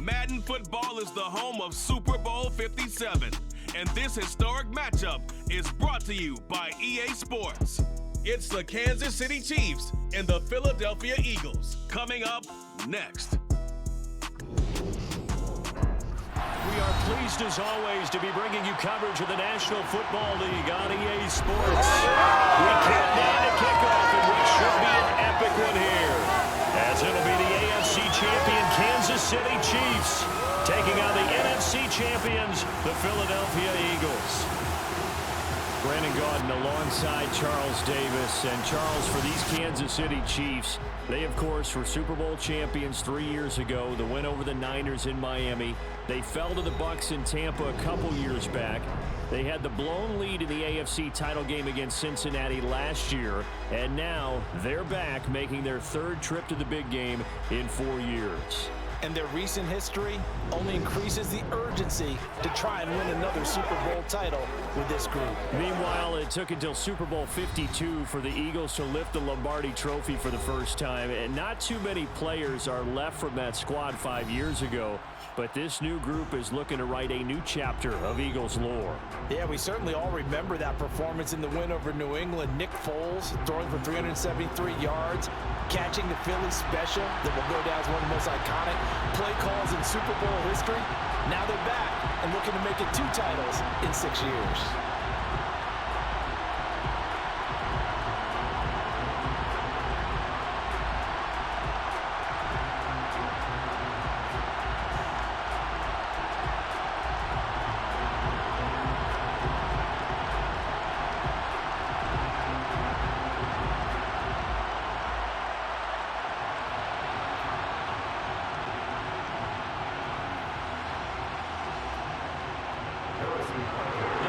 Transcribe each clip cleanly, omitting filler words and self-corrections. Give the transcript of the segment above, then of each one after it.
Madden football is the home of Super Bowl 57, and this historic matchup is brought to you by EA Sports. It's the Kansas City Chiefs and the Philadelphia Eagles coming up next. We are pleased, as always, to be bringing you coverage of the National Football League on EA Sports. We count down to kickoff, and what should be an epic one here, as it'll be the AFC champion Kansas City Chiefs taking on the NFC champions, the Philadelphia Eagles. Brandon Gaudin alongside Charles Davis. And Charles, for these Kansas City Chiefs, they, of course, were Super Bowl champions 3 years ago. The win over the Niners in Miami. They fell to the Bucs in Tampa a couple years back. They had the blown lead in the AFC title game against Cincinnati last year. And now they're back, making their third trip to the big game in 4 years. And their recent history only increases the urgency to try and win another Super Bowl title with this group. Meanwhile, it took until Super Bowl 52 for the Eagles to lift the Lombardi Trophy for the first time. And not too many players are left from that squad 5 years ago. But this new group is looking to write a new chapter of Eagles lore. Yeah, we certainly all remember that performance in the win over New England. Nick Foles throwing for 373 yards, catching the Philly special that will go down as one of the most iconic play calls in Super Bowl history. Now they're back and looking to make it 2 titles in 6 years.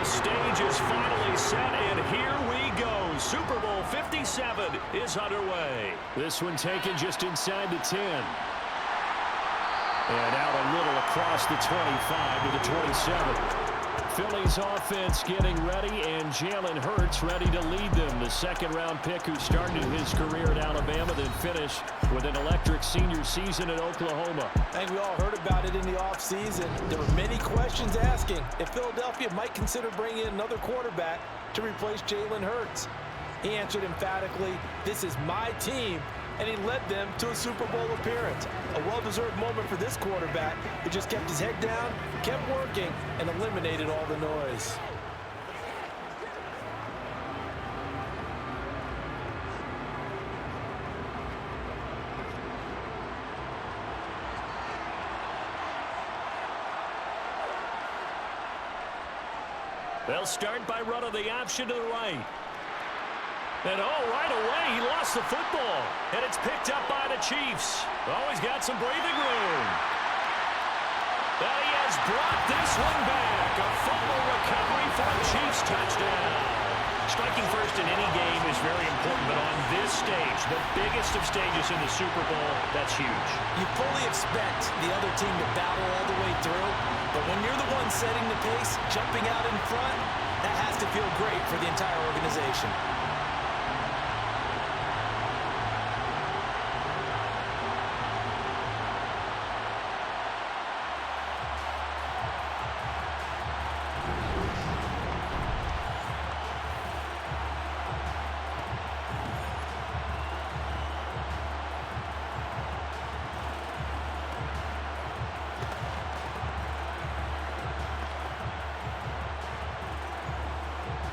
Stage is finally set, and here we go. Super Bowl 57 is underway. This one taken just inside the 10. And out a little across the 25 to the 27. Philly's offense getting ready, and Jalen Hurts ready to lead them. The second-round pick who started his career at Alabama, then finished with an electric senior season at Oklahoma. I think we all heard about it in the offseason. There were many questions asking if Philadelphia might consider bringing in another quarterback to replace Jalen Hurts. He answered emphatically, "This is my team," and he led them to a Super Bowl appearance. A well-deserved moment for this quarterback who just kept his head down, kept working, and eliminated all the noise. They'll start by running the option to the right. And right away, he lost the football. And it's picked up by the Chiefs. He's got some breathing room. And he has brought this one back. A fumble recovery for a Chiefs touchdown. Striking first in any game is very important, but on this stage, the biggest of stages in the Super Bowl, that's huge. You fully expect the other team to battle all the way through, but when you're the one setting the pace, jumping out in front, that has to feel great for the entire organization.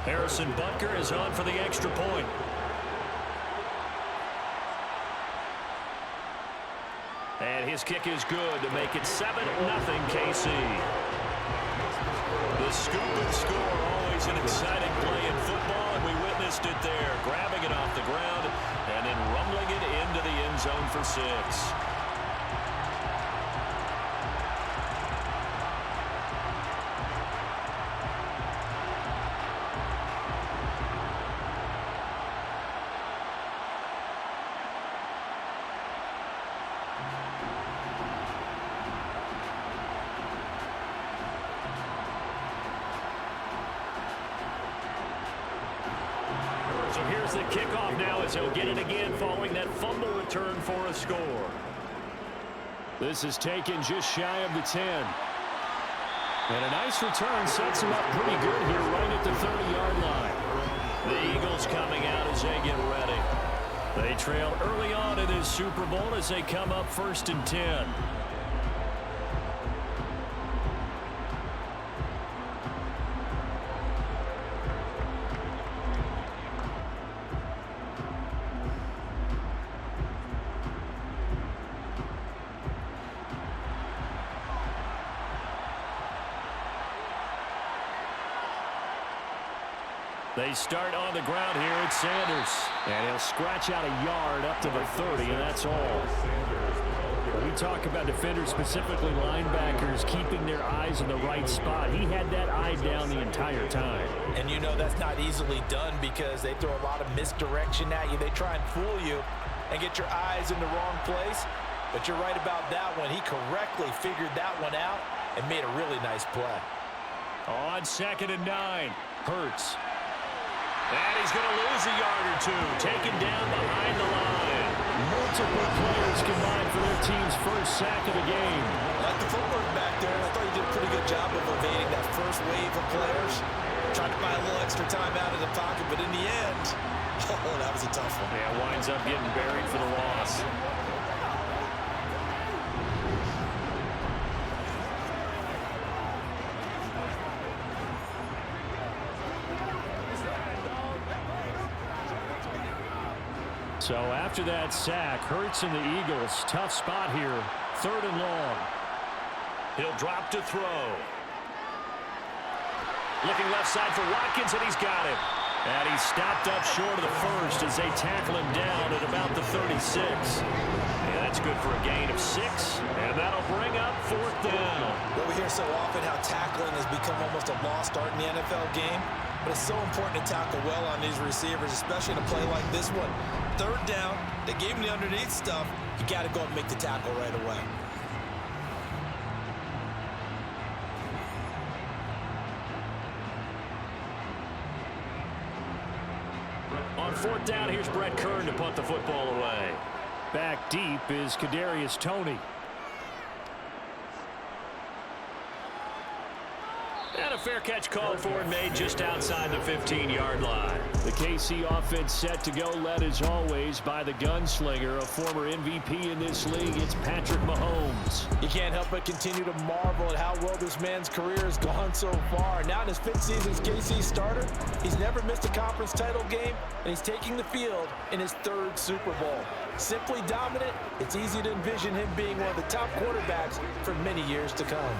Harrison Butker is on for the extra point. And his kick is good to make it 7-0 KC. The scoop and score, always an exciting play in football, and we witnessed it there, grabbing it off the ground and then rumbling it into the end zone for 6. So here's the kickoff now as he'll get it again following that fumble return for a score. This is taken just shy of the 10. And a nice return sets him up pretty good here right at the 30-yard line. The Eagles coming out as they get ready. They trail early on in this Super Bowl as they come up 1st and 10. They start on the ground here at Sanders. And he'll scratch out a yard up to the 30, and that's all. We talk about defenders, specifically linebackers, keeping their eyes in the right spot. He had that eye down the entire time. And you know that's not easily done because they throw a lot of misdirection at you. They try and fool you and get your eyes in the wrong place. But you're right about that one. He correctly figured that one out and made a really nice play. On 2nd and 9, Hurts. And he's going to lose a yard or two, taken down behind the line. Multiple players combined for their team's first sack of the game. I like the footwork back there. I thought he did a pretty good job of evading that first wave of players. Tried to buy a little extra time out of the pocket, but in the end, oh, that was a tough one. Yeah, winds up getting buried for the loss. So after that sack, Hurts and the Eagles, tough spot here, 3rd and long. He'll drop to throw. Looking left side for Watkins, and he's got it. And he's stopped up short of the first as they tackle him down at about the 36. And that's good for a gain of 6, and that'll bring up 4th down. Well, we hear so often how tackling has become almost a lost art in the NFL game. But it's so important to tackle well on these receivers, especially in a play like this one. 3rd down, they gave him the underneath stuff. You got to go and make the tackle right away. On 4th down, here's Brett Kern to punt the football away. Back deep is Kadarius Toney. And a fair catch called for and made just outside the 15-yard line. The KC offense set to go, led as always by the gunslinger, a former MVP in this league. It's Patrick Mahomes. You can't help but continue to marvel at how well this man's career has gone so far. Now in his 5th season as KC starter, he's never missed a conference title game, and he's taking the field in his 3rd Super Bowl. Simply dominant, it's easy to envision him being one of the top quarterbacks for many years to come.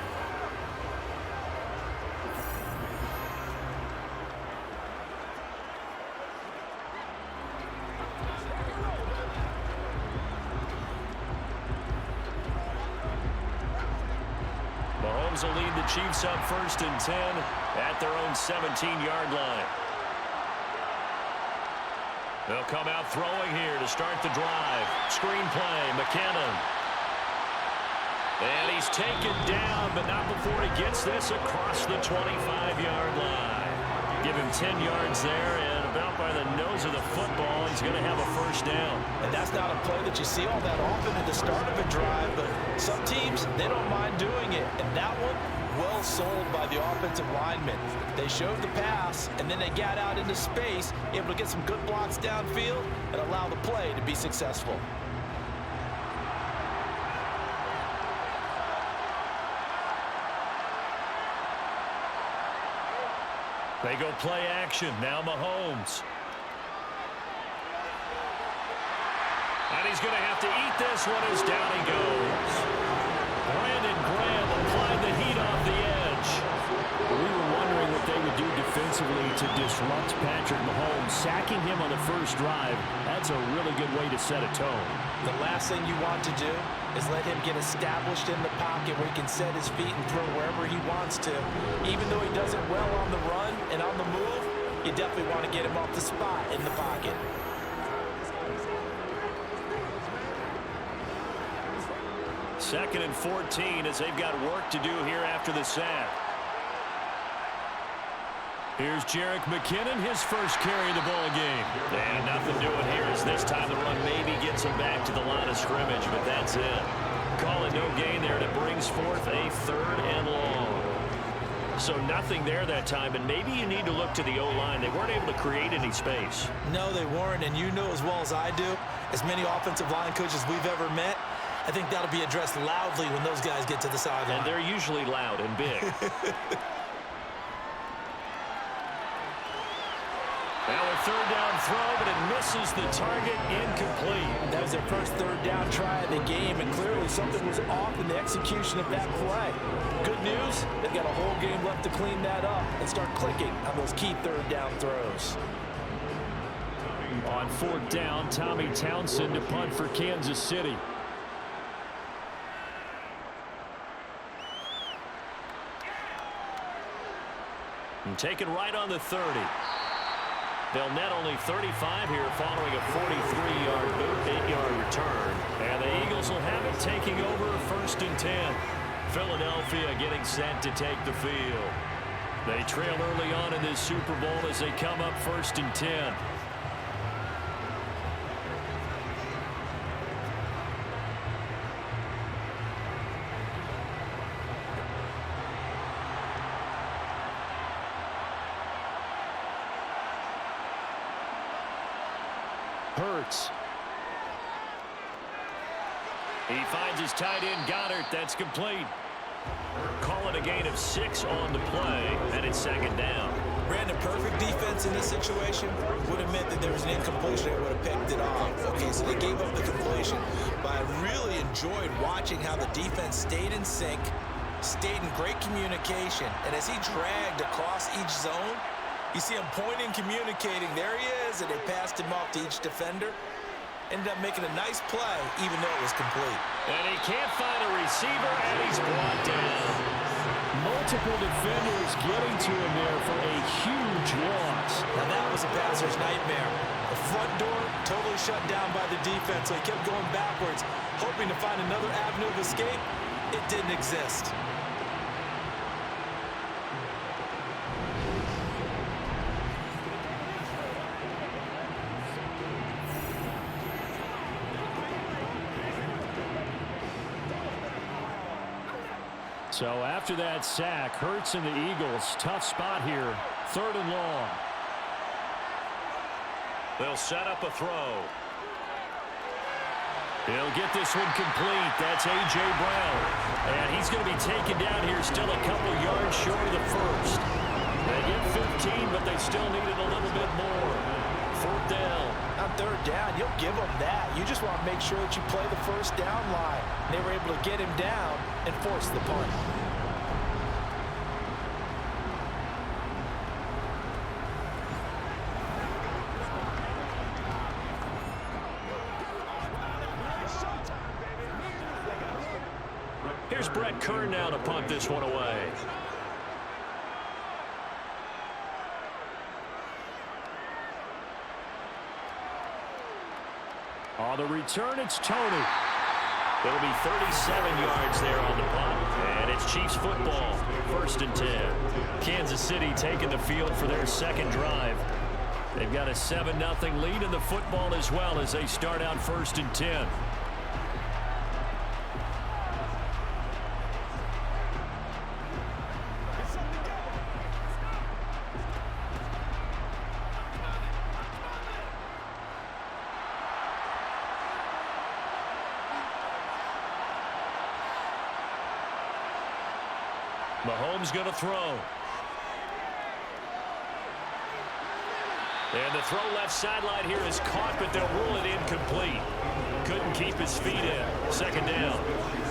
Mahomes will lead the Chiefs up 1st and 10 at their own 17-yard line. They'll come out throwing here to start the drive. Screen play, McKinnon. And he's taken down, but not before he gets this across the 25-yard line. Give him 10 yards there, and about by the nose of the football, he's going to have a 1st down. And that's not a play that you see all that often at the start of a drive, but some teams, they don't mind doing it. And that one, well sold by the offensive linemen. They showed the pass, and then they got out into space, able to get some good blocks downfield and allow the play to be successful. They go play action. Now Mahomes. And he's going to have to eat this one as down he goes. Brandon Graham applied the heat off the edge. We were wondering what they would do defensively to disrupt Patrick Mahomes. Sacking him on the first drive, that's a really good way to set a tone. The last thing you want to do is let him get established in the pocket where he can set his feet and throw wherever he wants to. Even though he does it well on the run and on the move, you definitely want to get him off the spot in the pocket. Second and 14 as they've got work to do here after the sack. Here's Jerick McKinnon, his first carry of the ball game. And nothing doing here as this time the run maybe gets him back to the line of scrimmage, but that's it. call it no gain there, and it brings forth a 3rd and long. So nothing there that time, and maybe you need to look to the O-line. They weren't able to create any space. No, they weren't, and you know as well as I do, as many offensive line coaches we've ever met, I think that'll be addressed loudly when those guys get to the sideline. And they're usually loud and big. Now a 3rd down throw, but it misses the target, incomplete. That was their first 3rd down try of the game, and clearly something was off in the execution of that play. Good news, they've got a whole game left to clean that up and start clicking on those key 3rd down throws. On 4th down, Tommy Townsend to punt for Kansas City. And taken right on the 30. They'll net only 35 here following a 43-yard return. And the Eagles will have it taking over 1st and 10. Philadelphia getting set to take the field. They trail early on in this Super Bowl as they come up 1st and 10. Hurts. He finds his tight end, Goddard. That's complete. Call it a gain of 6 on the play, and it's 2nd down. Brandon, perfect defense in this situation would have meant that there was an incompletion. They would have picked it off. Okay, so they gave up the completion. But I really enjoyed watching how the defense stayed in sync, stayed in great communication. And as he dragged across each zone, you see him pointing, communicating. There he is, and they passed him off to each defender. Ended up making a nice play, even though it was complete. And he can't find a receiver, and he's brought down. Multiple defenders getting to him there for a huge loss. Now that was a passer's nightmare. The front door totally shut down by the defense, so he kept going backwards, hoping to find another avenue of escape. It didn't exist. So after that sack, Hurts and the Eagles, tough spot here, 3rd and long. They'll set up a throw. He'll get this one complete. That's A.J. Brown. And he's going to be taken down here, still a couple yards short of the first. They get 15, but they still needed a little bit more. 4th down. On 3rd down, you'll give them that. You just want to make sure that you play the first down line. They were able to get him down and force the punt. Here's Brett Kern now to punt this one away. On the return, it's Tony. It'll be 37 yards there on the punt, and it's Chiefs football, 1st and 10. Kansas City taking the field for their 2nd drive. They've got a 7-0 lead in the football as well as they start out 1st and 10. Mahomes going to throw. And the throw left sideline here is caught, but they'll rule it incomplete. Couldn't keep his feet in. 2nd down.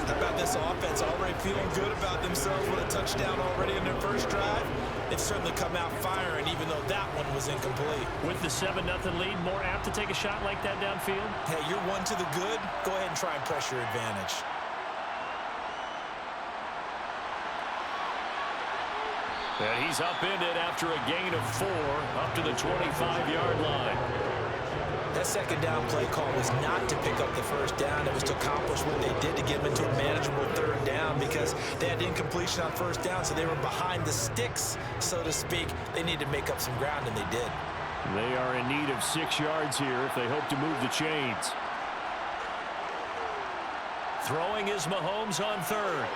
How about this offense already feeling good about themselves with a touchdown already in their first drive? They've certainly come out firing, even though that one was incomplete. With the 7-0 lead, more apt to take a shot like that downfield? Hey, you're one to the good. Go ahead and try and press your advantage. And he's upended after a gain of 4 up to the 25-yard line. That 2nd down play call was not to pick up the first down. It was to accomplish what they did to get them into a manageable 3rd down because they had incompletion on 1st down, so they were behind the sticks, so to speak. They needed to make up some ground, and they did. They are in need of 6 yards here if they hope to move the chains. Throwing is Mahomes on third.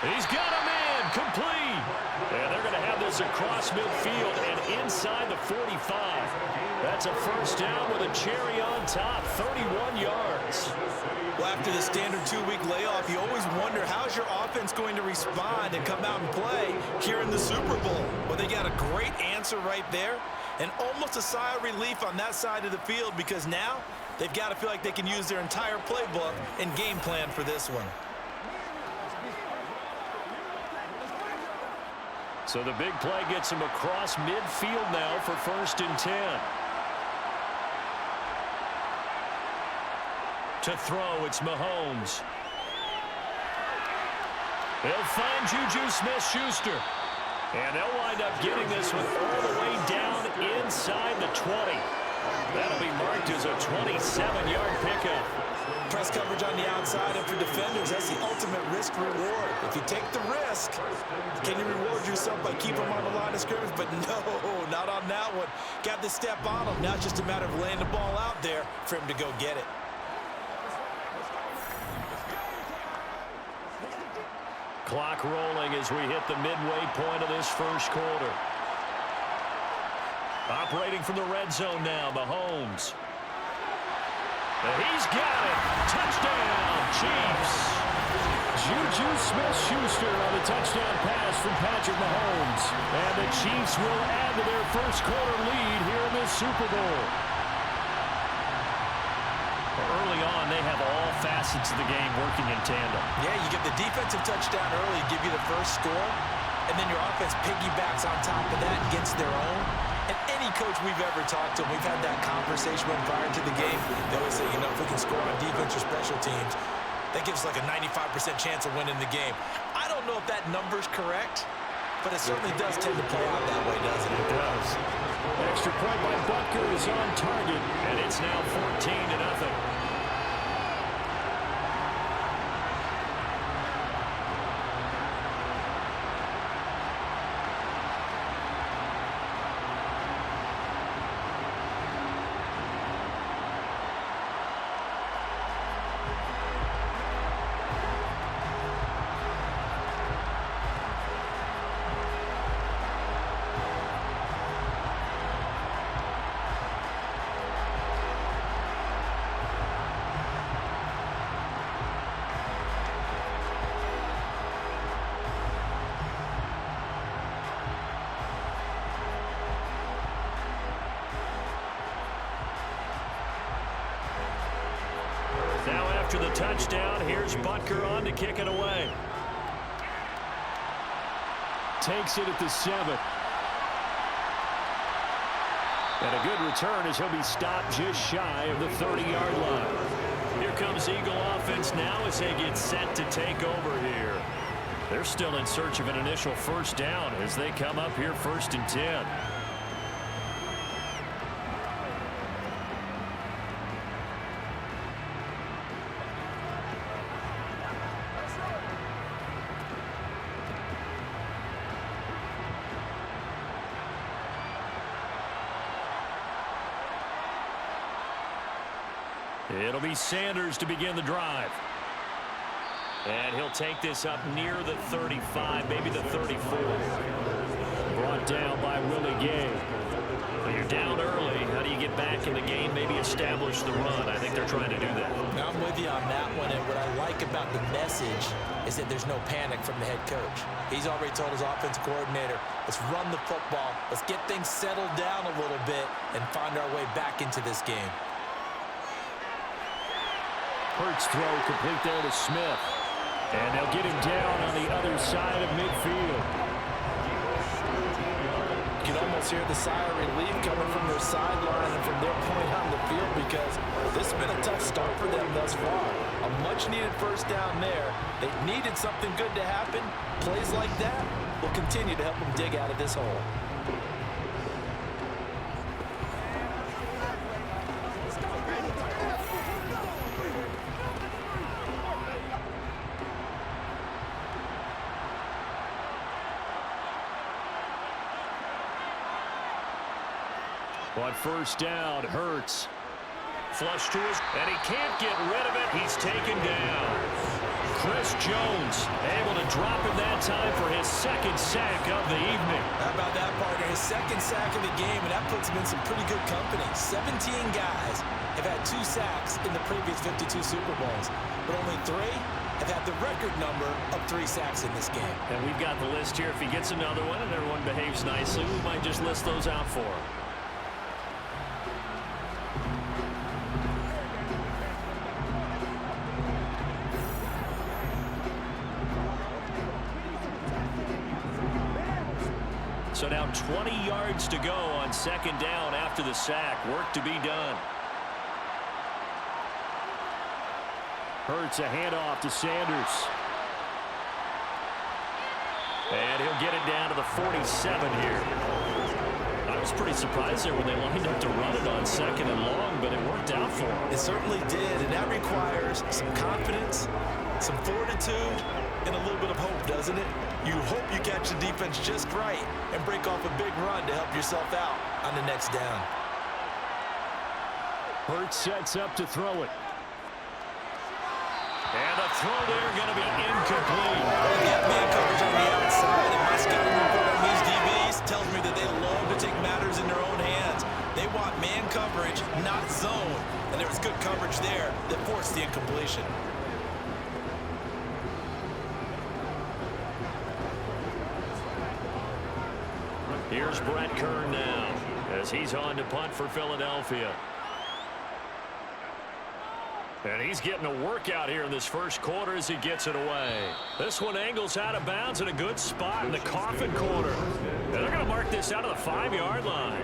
He's got him in, complete. And they're going to have this across midfield and inside the 45. That's a first down with a cherry on top, 31 yards. Well, after the standard 2-week layoff, you always wonder how's your offense going to respond and come out and play here in the Super Bowl. Well, they got a great answer right there and almost a sigh of relief on that side of the field because now they've got to feel like they can use their entire playbook and game plan for this one. So the big play gets him across midfield now for 1st and 10. To throw, it's Mahomes. He'll find Juju Smith-Schuster. And they'll wind up getting this one all the way down inside the 20. That'll be marked as a 27-yard pickup. Press coverage on the outside, and for defenders, that's the ultimate risk-reward. If you take the risk, can you reward yourself by keeping them on the line of scrimmage? But no, not on that one. Got to step on them. Now it's just a matter of laying the ball out there for him to go get it. Clock rolling as we hit the midway point of this first quarter. Operating from the red zone now, Mahomes. He's got it. Touchdown, Chiefs. Juju Smith-Schuster on the touchdown pass from Patrick Mahomes. And the Chiefs will add to their first quarter lead here in this Super Bowl. Early on, they have all facets of the game working in tandem. Yeah, you get the defensive touchdown early, give you the first score, and then your offense piggybacks on top of that and gets their own. And any coach we've ever talked to, we've had that conversation prior to the game. They always say, you know, if we can score on defense or special teams, that gives like a 95% chance of winning the game. I don't know if that number's correct, but it certainly does tend to play out that way, doesn't it? It does. Extra point by Butker is on target, and it's now 14-0. Now after the touchdown, here's Butker on to kick it away. Takes it at the 7. And a good return as he'll be stopped just shy of the 30-yard line. Here comes Eagle offense now as they get set to take over here. They're still in search of an initial first down as they come up here 1st and 10. It'll be Sanders to begin the drive. And he'll take this up near the 35, maybe the 34. Brought down by Willie Gay. When you're down early, how do you get back in the game, maybe establish the run? I think they're trying to do that. Now, I'm with you on that one, and what I like about the message is that there's no panic from the head coach. He's already told his offensive coordinator, let's run the football, let's get things settled down a little bit and find our way back into this game. Hurts throw complete there to Smith. And they'll get him down on the other side of midfield. You can almost hear the sigh of relief coming from their sideline and from their point on the field because this has been a tough start for them thus far. A much-needed first down there. They needed something good to happen. Plays like that will continue to help them dig out of this hole. On first down, Hurts flush to his, and he can't get rid of it. He's taken down. Chris Jones able to drop him that time for his second sack of the evening. How about that, partner? His second sack of the game, and that puts him in some pretty good company. 17 guys have had 2 sacks in the previous 52 Super Bowls, but only 3 have had the record number of 3 sacks in this game. And we've got the list here. If he gets another one and everyone behaves nicely, we might just list those out for him. So now 20 yards to go on second down after the sack. Work to be done. Hurts a handoff to Sanders. And he'll get it down to the 47 here. I was pretty surprised there when they lined up to run it on second and long, but it worked out for him. It certainly did, and that requires some confidence, some fortitude, and a little bit of hope, doesn't it? You hope you catch the defense just right and break off a big run to help yourself out on the next down. Hurts sets up to throw it. And the throw there going to be incomplete. They got man coverage on the outside, and my scouting report on these DBs tells me that they love to take matters in their own hands. They want man coverage, not zone. And there was good coverage there that forced the incompletion. Here's Brett Kern now as he's on to punt for Philadelphia. And he's getting a workout here in this first quarter as he gets it away. This one angles out of bounds in a good spot in the coffin corner. And they're going to mark this out of the 5-yard line.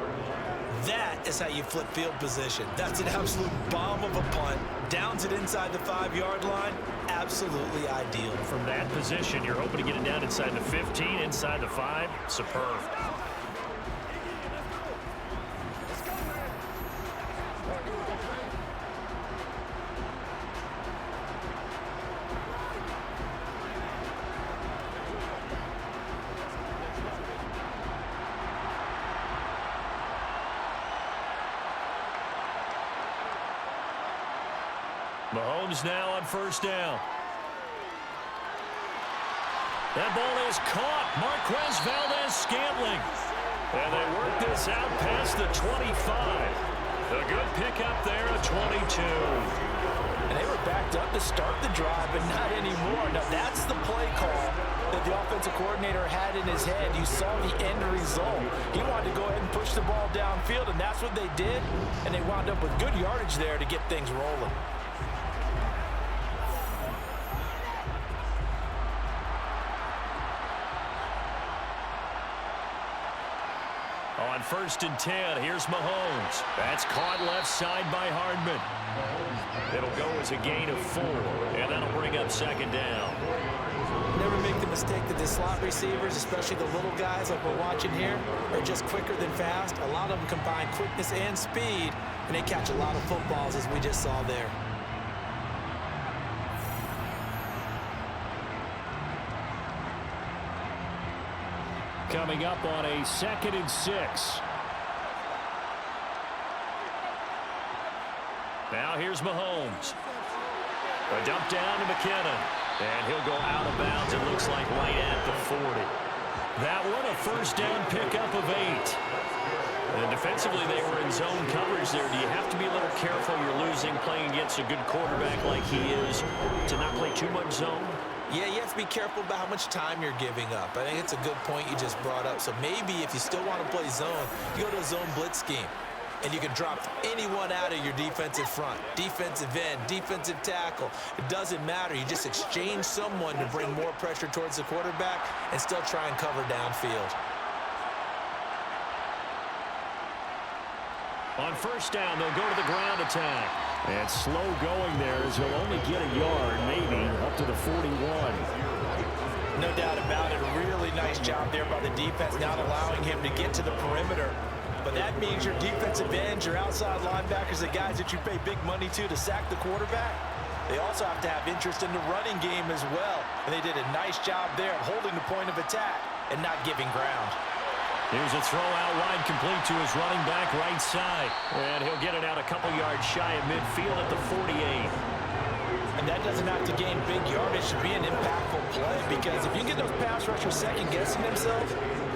That is how you flip field position. That's an absolute bomb of a punt. Downs it inside the 5-yard line. Absolutely ideal. From that position, you're hoping to get it down inside the 15, inside the 5. Superb. Mahomes now on first down. That ball is caught. Marquez Valdez-Scantling. And they work this out past the 25. A good pickup there at 22. And they were backed up to start the drive, but not anymore. Now, that's the play call that the offensive coordinator had in his head. You saw the end result. He wanted to go ahead and push the ball downfield, and that's what they did. And they wound up with good yardage there to get things rolling. On first and 10, here's Mahomes. That's caught left side by Hardman. It'll go as a gain of 4, and that'll bring up second down. Never make the mistake that the slot receivers, especially the little guys like we're watching here, are just quicker than fast. A lot of them combine quickness and speed, and they catch a lot of footballs, as we just saw there. Coming up on a 2nd and 6. Now here's Mahomes. A dump down to McKinnon. And he'll go out of bounds, it looks like, right at the 40. That one a first down pickup of 8. And defensively, they were in zone coverage there. Do you have to be a little careful you're losing playing against a good quarterback like he is to not play too much zone? Yeah, you have to be careful about how much time you're giving up. I think it's a good point you just brought up. So maybe if you still want to play zone, you go to a zone blitz scheme. And you can drop anyone out of your defensive front. Defensive end, defensive tackle. It doesn't matter. You just exchange someone to bring more pressure towards the quarterback and still try and cover downfield. On first down, they'll go to the ground attack. And slow going there as he'll only get a yard, maybe, up to the 41. No doubt about it. A really nice job there by the defense, not allowing him to get to the perimeter. But that means your defensive ends, your outside linebackers, the guys that you pay big money to sack the quarterback, they also have to have interest in the running game as well. And they did a nice job there of holding the point of attack and not giving ground. Here's a throw out wide, complete to his running back right side. And he'll get it out a couple yards shy of midfield at the 48. And that doesn't have to gain big yardage to be an impactful play, because if you get those pass rushers second-guessing themselves,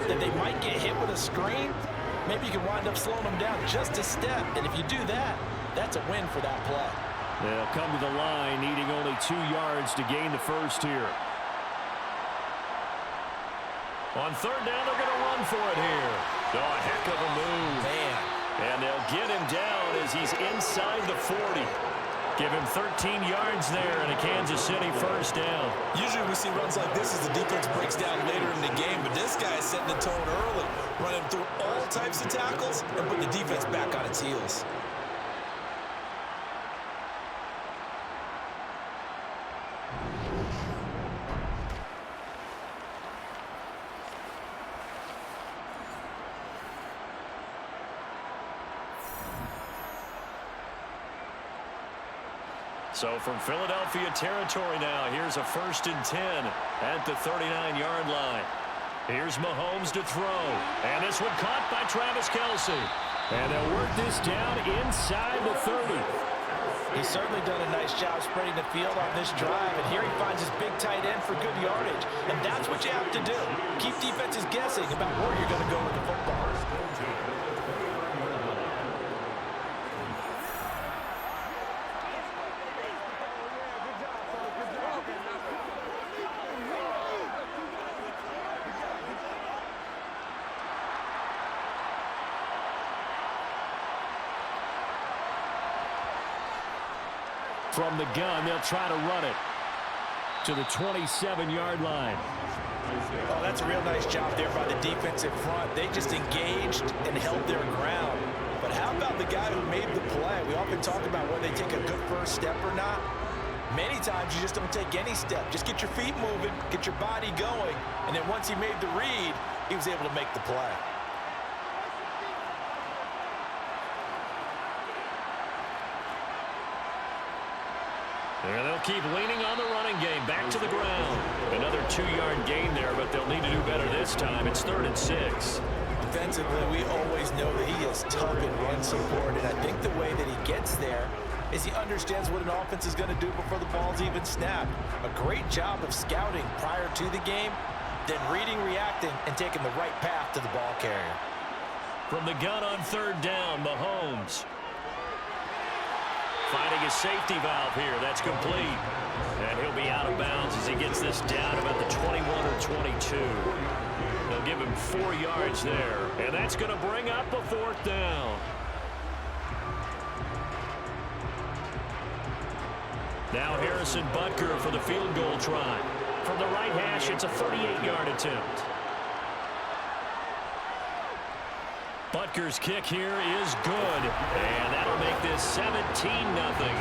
that they might get hit with a screen, maybe you can wind up slowing them down just a step. And if you do that, that's a win for that play. They'll come to the line, needing only 2 yards to gain the first here. On third down, they're going to run for it here. Oh, a heck of a move. Man. And they'll get him down as he's inside the 40. Give him 13 yards there and a Kansas City first down. Usually we see runs like this as the defense breaks down later in the game, but this guy is setting the tone early, running through all types of tackles and putting the defense back on its heels. So from Philadelphia territory now, here's a 1st and 10 at the 39-yard line. Here's Mahomes to throw. And this one caught by Travis Kelce. And they'll work this down inside the 30. He's certainly done a nice job spreading the field on this drive. And here he finds his big tight end for good yardage. And that's what you have to do. Keep defenses guessing about where you're going to go with the football. From the gun, they'll try to run it to the 27-yard line. Oh, that's a real nice job there by the defensive front. They just engaged and held their ground. But how about the guy who made the play? We often talk about whether they take a good first step or not. Many times you just don't take any step. Just get your feet moving, get your body going, and then once he made the read, he was able to make the play. And they'll keep leaning on the running game. Back to the ground. Another 2-yard gain there, but they'll need to do better this time. It's 3rd and 6. Defensively, we always know that he is tough in run support, and I think the way that he gets there is he understands what an offense is going to do before the ball's even snapped. A great job of scouting prior to the game, then reading, reacting, and taking the right path to the ball carrier. From the gun on 3rd down, Mahomes. Finding a safety valve here. That's complete. And he'll be out of bounds as he gets this down about the 21 or 22. They'll give him 4 yards there. And that's going to bring up a 4th down. Now Harrison Butker for the field goal try. From the right hash, it's a 38-yard attempt. Butker's kick here is good, and that'll make this 17-0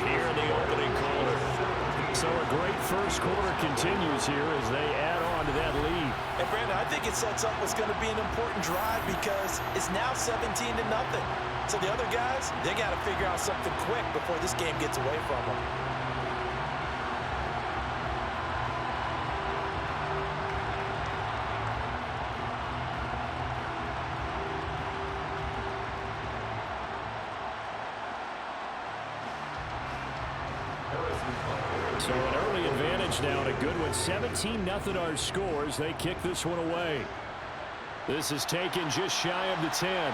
here in the opening quarter. So a great first quarter continues here as they add on to that lead. And Brandon, I think it sets up what's going to be an important drive because it's now 17-0. So the other guys, they got to figure out something quick before this game gets away from them. So an early advantage now, and a good one. 17-0 our scores. They kick this one away. This is taken just shy of the 10.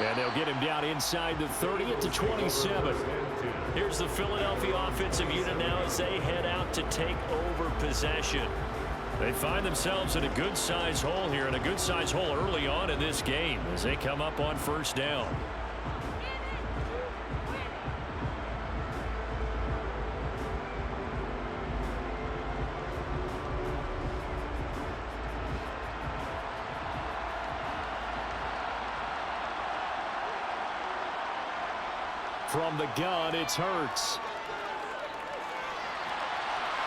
And they'll get him down inside the 30 at the 27. Here's the Philadelphia offensive unit now as they head out to take over possession. They find themselves in a good-sized hole here, and a good-sized hole early on in this game as they come up on 1st down. From the gun, it's Hurts.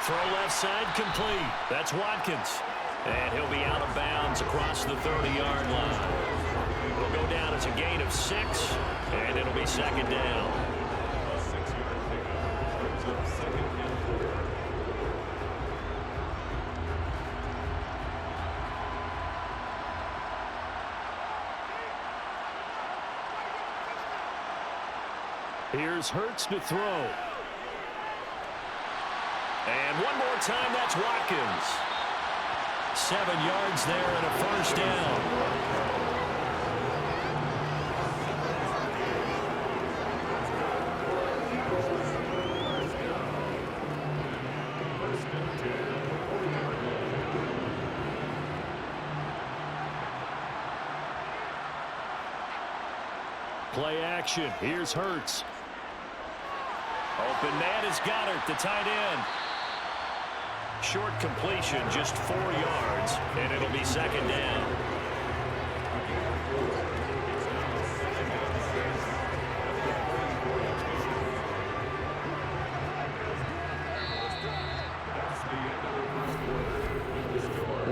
Throw left side complete. That's Watkins. And he'll be out of bounds across the 30-yard line. It'll go down as a gain of 6, and it'll be 2nd down. Here's Hurts to throw. And one more time, that's Watkins. 7 yards there and a first down. Play action. Here's Hurts. Open man is Goddard, the tight end. Short completion, just 4 yards, and it'll be second down.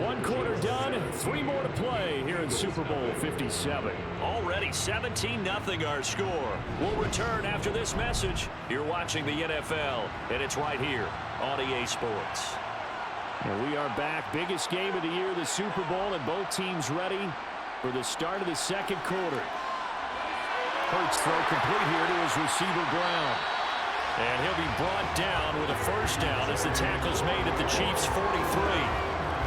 One quarter done, 3 more to play here in Super Bowl 57. Already 17-0 our score. We'll return after this message. You're watching the NFL, and it's right here on EA Sports. And we are back. Biggest game of the year, the Super Bowl, and both teams ready for the start of the second quarter. Hurts throw complete here to his receiver Brown. And he'll be brought down with a first down as the tackle's made at the Chiefs' 43.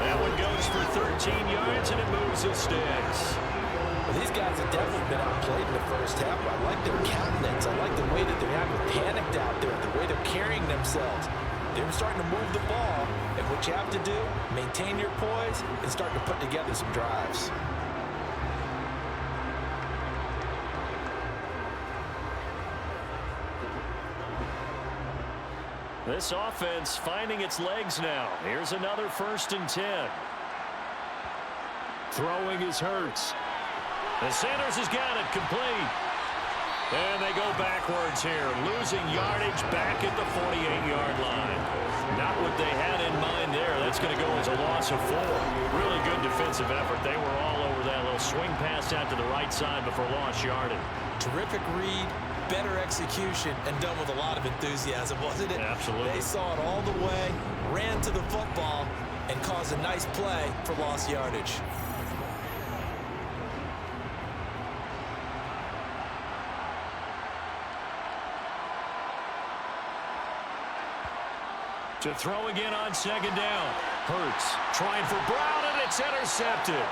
That one goes for 13 yards, and it moves his sticks. Well, these guys have definitely been outplayed in the first half. I like their countenance. I like the way that they're acting panicked out there, the way they're carrying themselves. They're starting to move the ball, and what you have to do, maintain your poise and start to put together some drives. This offense finding its legs now. Here's another 1st and 10. Throwing is Hurts. The Sanders has got it complete. And they go backwards here, losing yardage back at the 48-yard line. Not what they had in mind there. That's going to go as a loss of 4. Really good defensive effort. They were all over that little swing pass out to the right side before lost yardage. Terrific read, better execution, and done with a lot of enthusiasm, wasn't it? Absolutely. They saw it all the way, ran to the football, and caused a nice play for lost yardage. To throw again on second down. Hurts trying for Brown, and it's intercepted.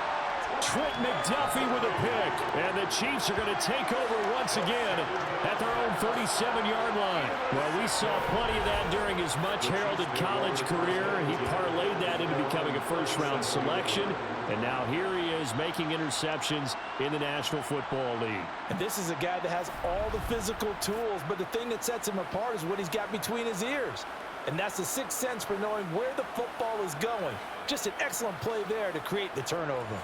Trent McDuffie with a pick. And the Chiefs are going to take over once again at their own 37-yard line. Well, we saw plenty of that during his much-heralded college career. He parlayed that into becoming a first-round selection. And now here he is making interceptions in the National Football League. And this is a guy that has all the physical tools, but the thing that sets him apart is what he's got between his ears. And that's the sixth sense for knowing where the football is going. Just an excellent play there to create the turnover.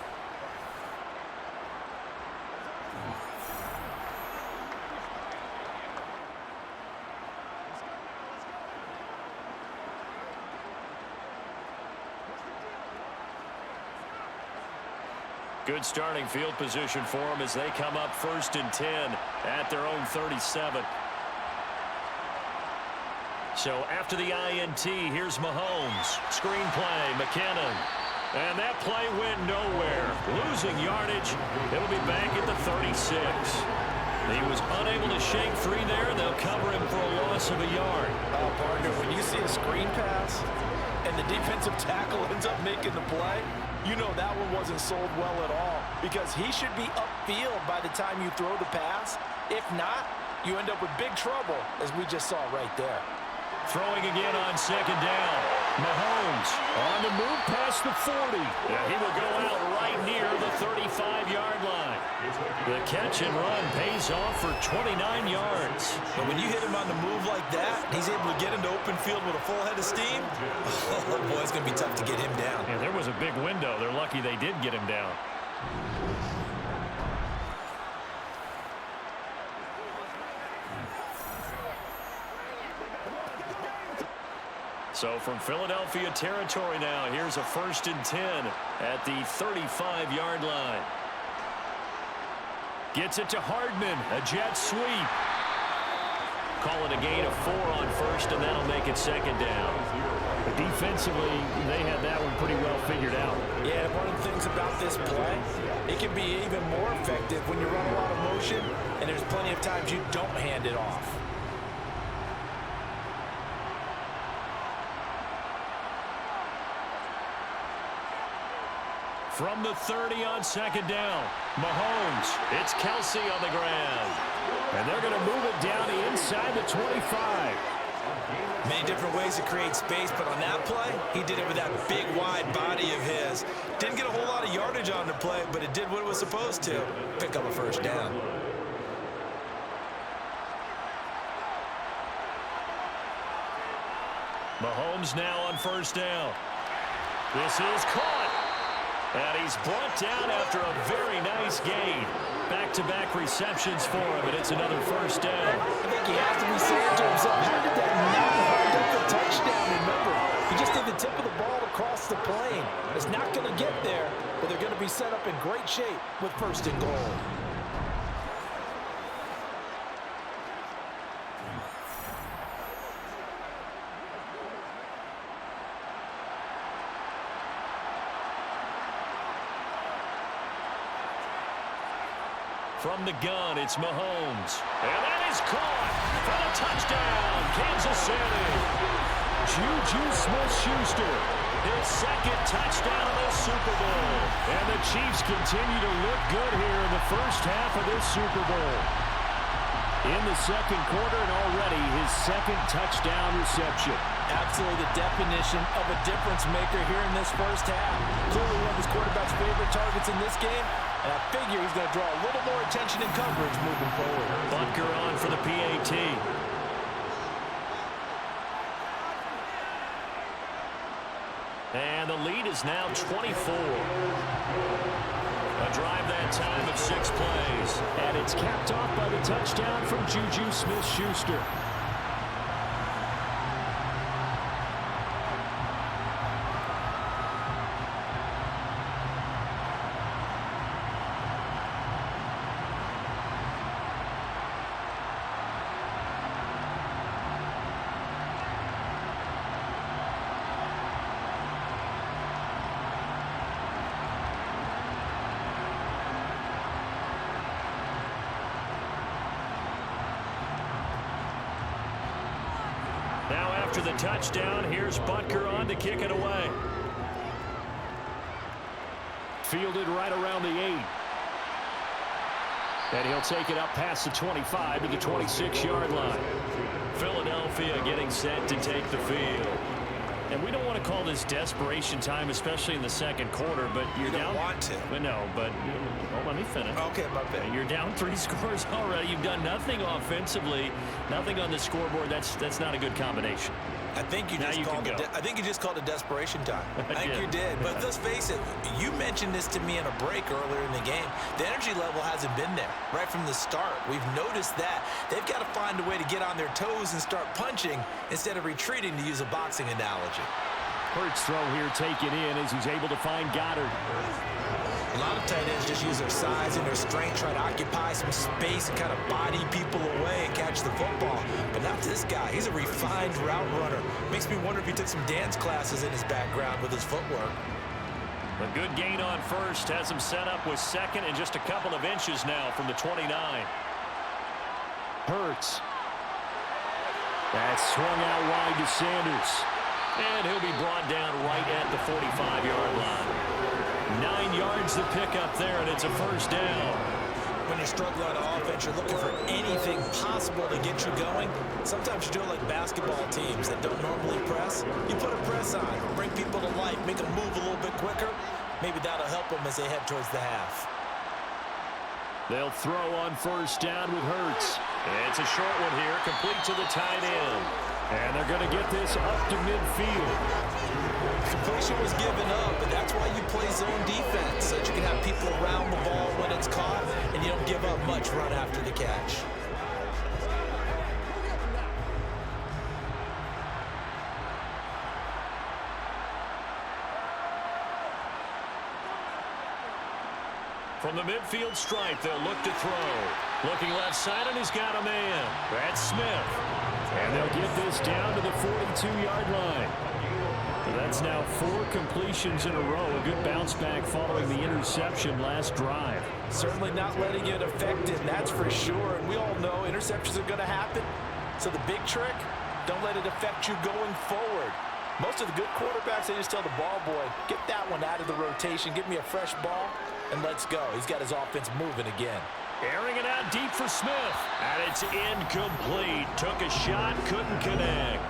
Good starting field position for them as they come up 1st and 10 at their own 37. So after the INT, here's Mahomes. Screen play, McKinnon. And that play went nowhere. Losing yardage. It'll be back at the 36. He was unable to shake free there. They'll cover him for a loss of a yard. Oh, partner, when you see a screen pass and the defensive tackle ends up making the play, you know that one wasn't sold well at all because he should be upfield by the time you throw the pass. If not, you end up with big trouble, as we just saw right there. Throwing again on second down. Mahomes on the move past the 40. Yeah, he will go out right near the 35-yard line. The catch and run pays off for 29 yards. And when you hit him on the move like that, he's able to get into open field with a full head of steam. Oh, boy, it's going to be tough to get him down. Yeah, there was a big window. They're lucky they did get him down. So from Philadelphia territory now, here's a 1st and 10 at the 35-yard line. Gets it to Hardman, a jet sweep. Call it a gain of 4 on 1st, and that'll make it second down. But defensively, they had that one pretty well figured out. Yeah, one of the things about this play, it can be even more effective when you run a lot of motion, and there's plenty of times you don't hand it off. From the 30 on second down, Mahomes. It's Kelsey on the ground. And they're going to move it down inside the 25. Many different ways to create space, but on that play, he did it with that big, wide body of his. Didn't get a whole lot of yardage on the play, but it did what it was supposed to. Pick up a first down. Mahomes now on first down. This is caught. And he's brought down after a very nice gain. Back-to-back receptions for him, and it's another first down. I think he has to be saying to himself, how did that not wind up the touchdown? Remember, he just did the tip of the ball across the plane. It's not going to get there, but they're going to be set up in great shape with first and goal. From the gun, it's Mahomes. And that is caught for the touchdown, Kansas City. Juju Smith-Schuster, his second touchdown of the Super Bowl. And the Chiefs continue to look good here in the first half of this Super Bowl. In the second quarter, and already his second touchdown reception. Absolutely the definition of a difference maker here in this first half. Clearly one of his quarterback's favorite targets in this game, and I figure he's going to draw a little more attention and coverage moving forward. Butker on for the PAT. And the lead is now 24. A drive that time of 6 plays. And it's capped off by the touchdown from Juju Smith-Schuster. Now after the touchdown, here's Butker on to kick it away. Fielded right around the 8. And he'll take it up past the 25 to the 26-yard line. Philadelphia getting set to take the field. And we don't want to call this desperation time, especially in the second quarter, but you're down. You don't want to. But no, but let me finish. Okay, my bad. You're down 3 scores already. You've done nothing offensively, nothing on the scoreboard. That's not a good combination. I think you just called it desperation time. I think you did. But let's face it, you mentioned this to me in a break earlier in the game. The energy level hasn't been there right from the start. We've noticed that. They've got to find a way to get on their toes and start punching instead of retreating, to use a boxing analogy. Hurts throw here taken in as he's able to find Goddard. A lot of tight ends just use their size and their strength, try to occupy some space and kind of body people away and catch the football. But not this guy. He's a refined route runner. Makes me wonder if he took some dance classes in his background with his footwork. A good gain on first has him set up with second and just a couple of inches now from the 29. Hurts. That's swung out wide to Sanders. And he'll be brought down right at the 45-yard line. 9 yards to pick up there, and it's a first down. When you're struggling on offense, you're looking for anything possible to get you going. Sometimes you do it like basketball teams that don't normally press. You put a press on, bring people to life, make them move a little bit quicker. Maybe that'll help them as they head towards the half. They'll throw on first down with Hurts. It's a short one here, complete to the tight end. And they're going to get this up to midfield. Completion was given up, but that's why you play zone defense, so that you can have people around the ball when it's caught, and you don't give up much run after the catch. From the midfield stripe, they'll look to throw. Looking left side, and he's got a man. That's Smith. And they'll get this down to the 42-yard line. That's now 4 completions in a row. A good bounce back following the interception last drive. Certainly not letting it affect him, that's for sure. And we all know interceptions are going to happen. So the big trick, don't let it affect you going forward. Most of the good quarterbacks, they just tell the ball boy, get that one out of the rotation, give me a fresh ball, and let's go. He's got his offense moving again. Airing it out deep for Smith. And it's incomplete. Took a shot, couldn't connect.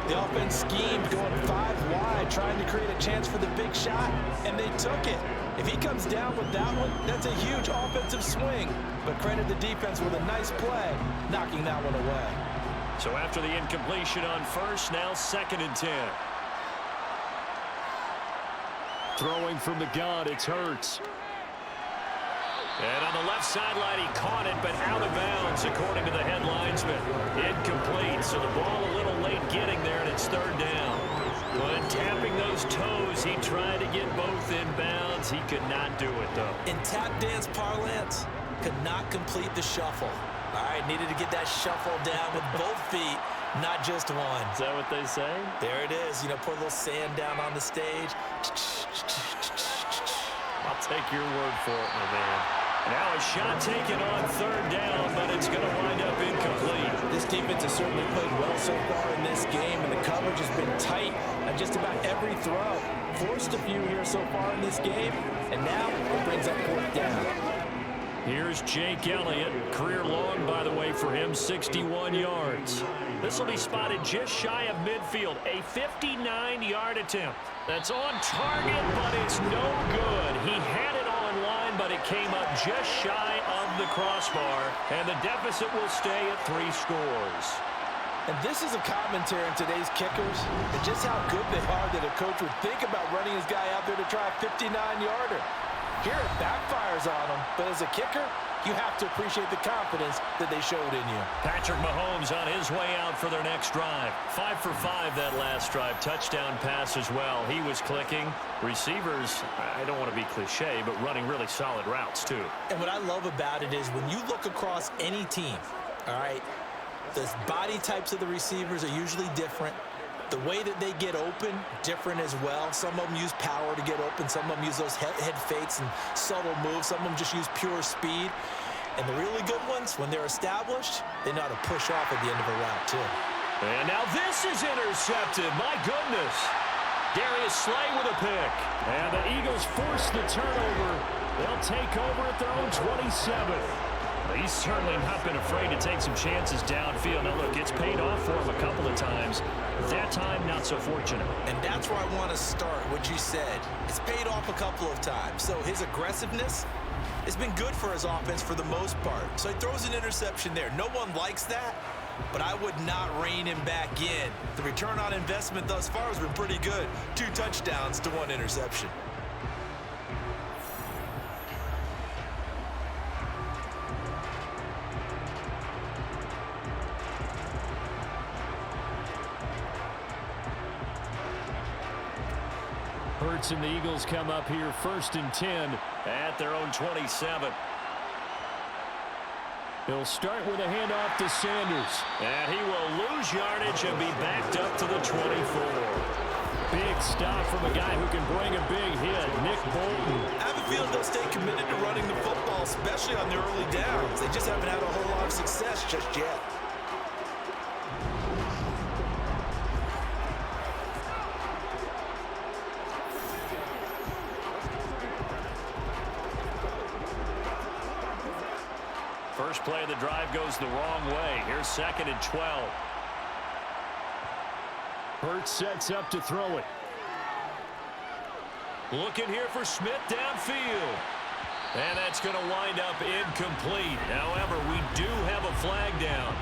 The offense schemed going 5 wide, trying to create a chance for the big shot, and they took it. If he comes down with that one, that's a huge offensive swing. But credit the defense with a nice play, knocking that one away. So after the incompletion on first, now 2nd and 10. Throwing from the gun, it's Hurts. And on the left sideline, he caught it, but out of bounds, according to the headlinesman. Incomplete, so the ball a little late getting there, and it's 3rd down. But tapping those toes, he tried to get both in bounds. He could not do it, though. In tap dance parlance, could not complete the shuffle. All right, needed to get that shuffle down with both feet, not just one. Is that what they say? There it is. You know, put a little sand down on the stage. I'll take your word for it, my man. Now a shot taken on 3rd down, but it's going to wind up incomplete. This defense has certainly played well so far in this game, and the coverage has been tight on just about every throw. Forced a few here so far in this game, and now it brings up 4th down. Here's Jake Elliott. Career long, by the way, for him, 61 yards. This will be spotted just shy of midfield. A 59-yard attempt. That's on target, but it's no good. He had it on line, but it came up just shy of the crossbar, and the deficit will stay at 3 scores. And this is a commentary on today's kickers and just how good they are that a coach would think about running his guy out there to try a 59-yarder. Here it backfires on him, but as a kicker, you have to appreciate the confidence that they showed in you. Patrick Mahomes on his way out for their next drive. 5 for 5 that last drive. Touchdown pass as well. He was clicking. Receivers, I don't want to be cliche, but running really solid routes too. And what I love about it is when you look across any team, all right, the body types of the receivers are usually different. The way that they get open, different as well. Some of them use power to get open. Some of them use those head fakes and subtle moves. Some of them just use pure speed. And the really good ones, when they're established, they know how to push off at the end of a route, too. And now this is intercepted. My goodness. Darius Slay with a pick. And the Eagles force the turnover. They'll take over at their own 27. He's certainly not been afraid to take some chances downfield. Now, look, it's paid off for him a couple of times. That time, not so fortunate. And that's where I want to start, what you said. It's paid off a couple of times. So his aggressiveness has been good for his offense for the most part. So he throws an interception there. No one likes that, but I would not rein him back in. The return on investment thus far has been pretty good. 2 touchdowns to 1 interception. Hurts and the Eagles come up here 1st and 10 at their own 27. He'll start with a handoff to Sanders. And he will lose yardage and be backed up to the 24. Big stop from a guy who can bring a big hit, Nick Bolton. I have a feeling they'll stay committed to running the football, especially on the early downs. They just haven't had a whole lot of success just yet. First play of the drive goes the wrong way. Here's 2nd and 12. Hurts sets up to throw it. Looking here for Smith downfield. And that's going to wind up incomplete. However, we do have a flag down.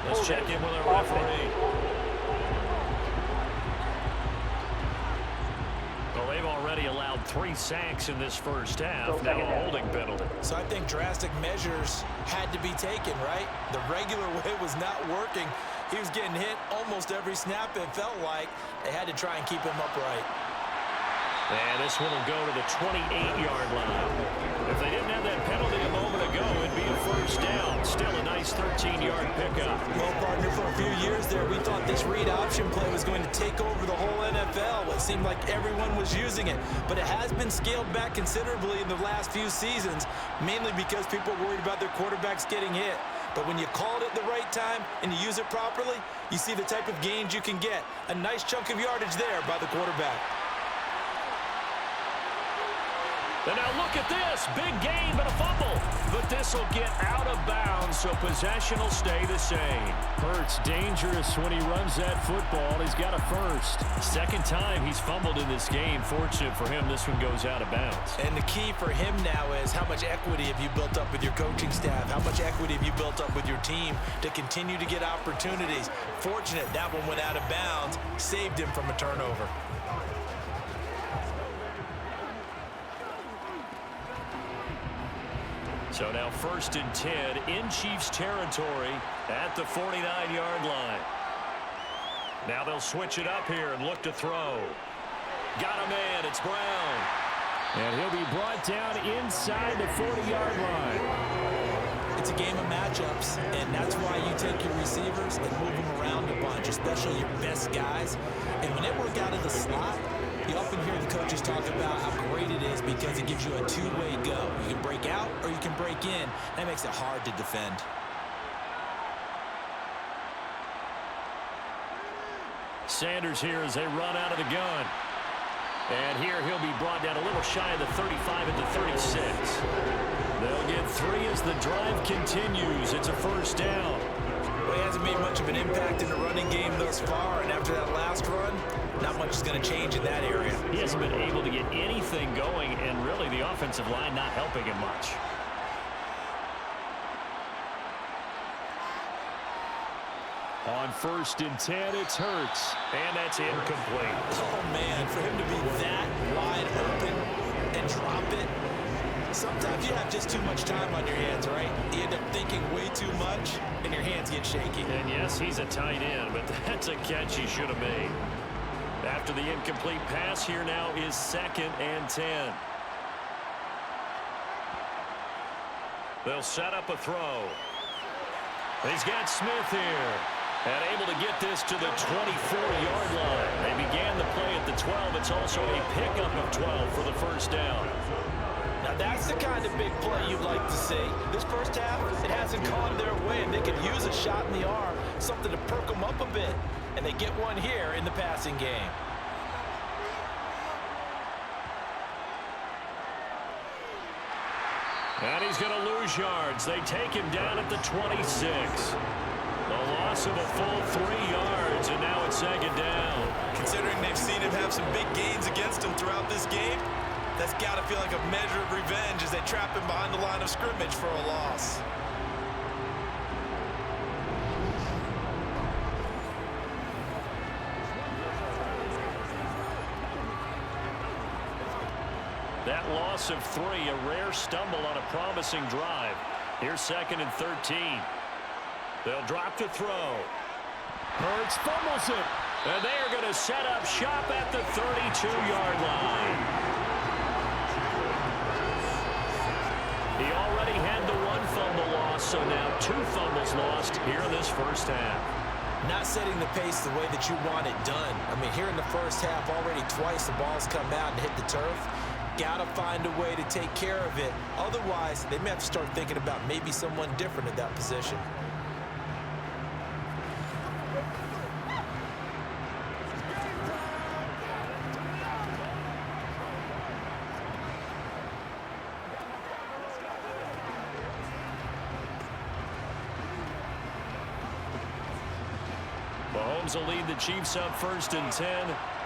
Let's check in with our referee. Well, they've already allowed 3 sacks in this first half. Now a holding penalty. So I think drastic measures had to be taken, right? The regular way was not working. He was getting hit almost every snap, it felt like. They had to try and keep him upright. And this one will go to the 28-yard line. If they didn't have that penalty a moment ago, it'd be a first down. Still a nice 13-yard pickup. Well, partner, for a few years there, we thought this read option play was going to take over the whole NFL. It seemed like everyone was using it. But it has been scaled back considerably in the last few seasons, mainly because people are worried about their quarterbacks getting hit. But when you call it at the right time and you use it properly, you see the type of gains you can get. A nice chunk of yardage there by the quarterback. And now look at this. Big gain, but a fumble. But this will get out of bounds, so possession will stay the same. Hurts dangerous when he runs that football. He's got a first. Second time he's fumbled in this game. Fortunate for him, this one goes out of bounds. And the key for him now is how much equity have you built up with your coaching staff? How much equity have you built up with your team to continue to get opportunities? Fortunate that one went out of bounds, saved him from a turnover. So now 1st and 10 in Chiefs territory at the 49-yard line. Now they'll switch it up here and look to throw. Got him in. It's Brown. And he'll be brought down inside the 40-yard line. It's a game of matchups, and that's why you take your receivers and move them around a bunch, especially your best guys. And when they work out of the slot, you often hear the coaches talk about how great it is because it gives you a two-way go. You can break out or you can break in. That makes it hard to defend. Sanders here as they run out of the gun. And here he'll be brought down a little shy of the 35 at the 36. They'll get 3 as the drive continues. It's a first down. Well, he hasn't made much of an impact in the running game thus far, and after that last run, not much is going to change in that area. He hasn't been able to get anything going, and really the offensive line not helping him much. On 1st and 10, it's Hurts. And that's incomplete. Oh, man, for him to be that wide open and drop it. Sometimes you have just too much time on your hands, right? You end up thinking way too much, and your hands get shaky. And yes, he's a tight end, but that's a catch he should have made. After the incomplete pass, here now is 2nd and 10. They'll set up a throw. He's got Smith here. And able to get this to the 24-yard line. They began the play at the 12. It's also a pickup of 12 for the first down. Now that's the kind of big play you'd like to see. This first half, it hasn't gone their way, and they could use a shot in the arm, something to perk them up a bit. And they get one here in the passing game. And he's going to lose yards. They take him down at the 26. A loss of a full 3 yards, and now it's 2nd down. Considering they've seen him have some big gains against him throughout this game, that's got to feel like a measure of revenge as they trap him behind the line of scrimmage for a loss. That loss of 3, a rare stumble on a promising drive. Here's 2nd and 13. They'll drop to throw. Hurts fumbles it. And they are going to set up shop at the 32-yard line. He already had the 1 fumble loss, so now 2 fumbles lost here in this first half. Not setting the pace the way that you want it done. I mean, here in the first half, already twice the ball's come out and hit the turf. Got to find a way to take care of it. Otherwise, they may have to start thinking about maybe someone different at that position. Mahomes will lead the Chiefs up 1st and 10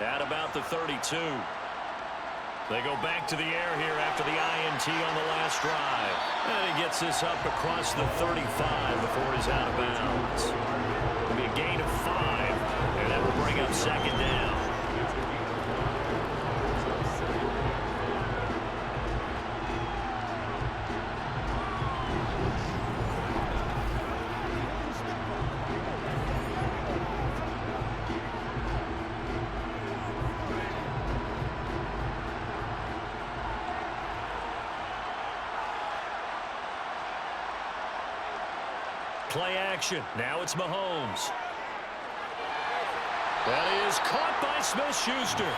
at about the 32. They go back to the air here after the INT on the last drive. And he gets this up across the 35 before he's out of bounds. It'll be a gain of 5, and that will bring up 2nd down. Play action. Now it's Mahomes. That is caught by Smith-Schuster.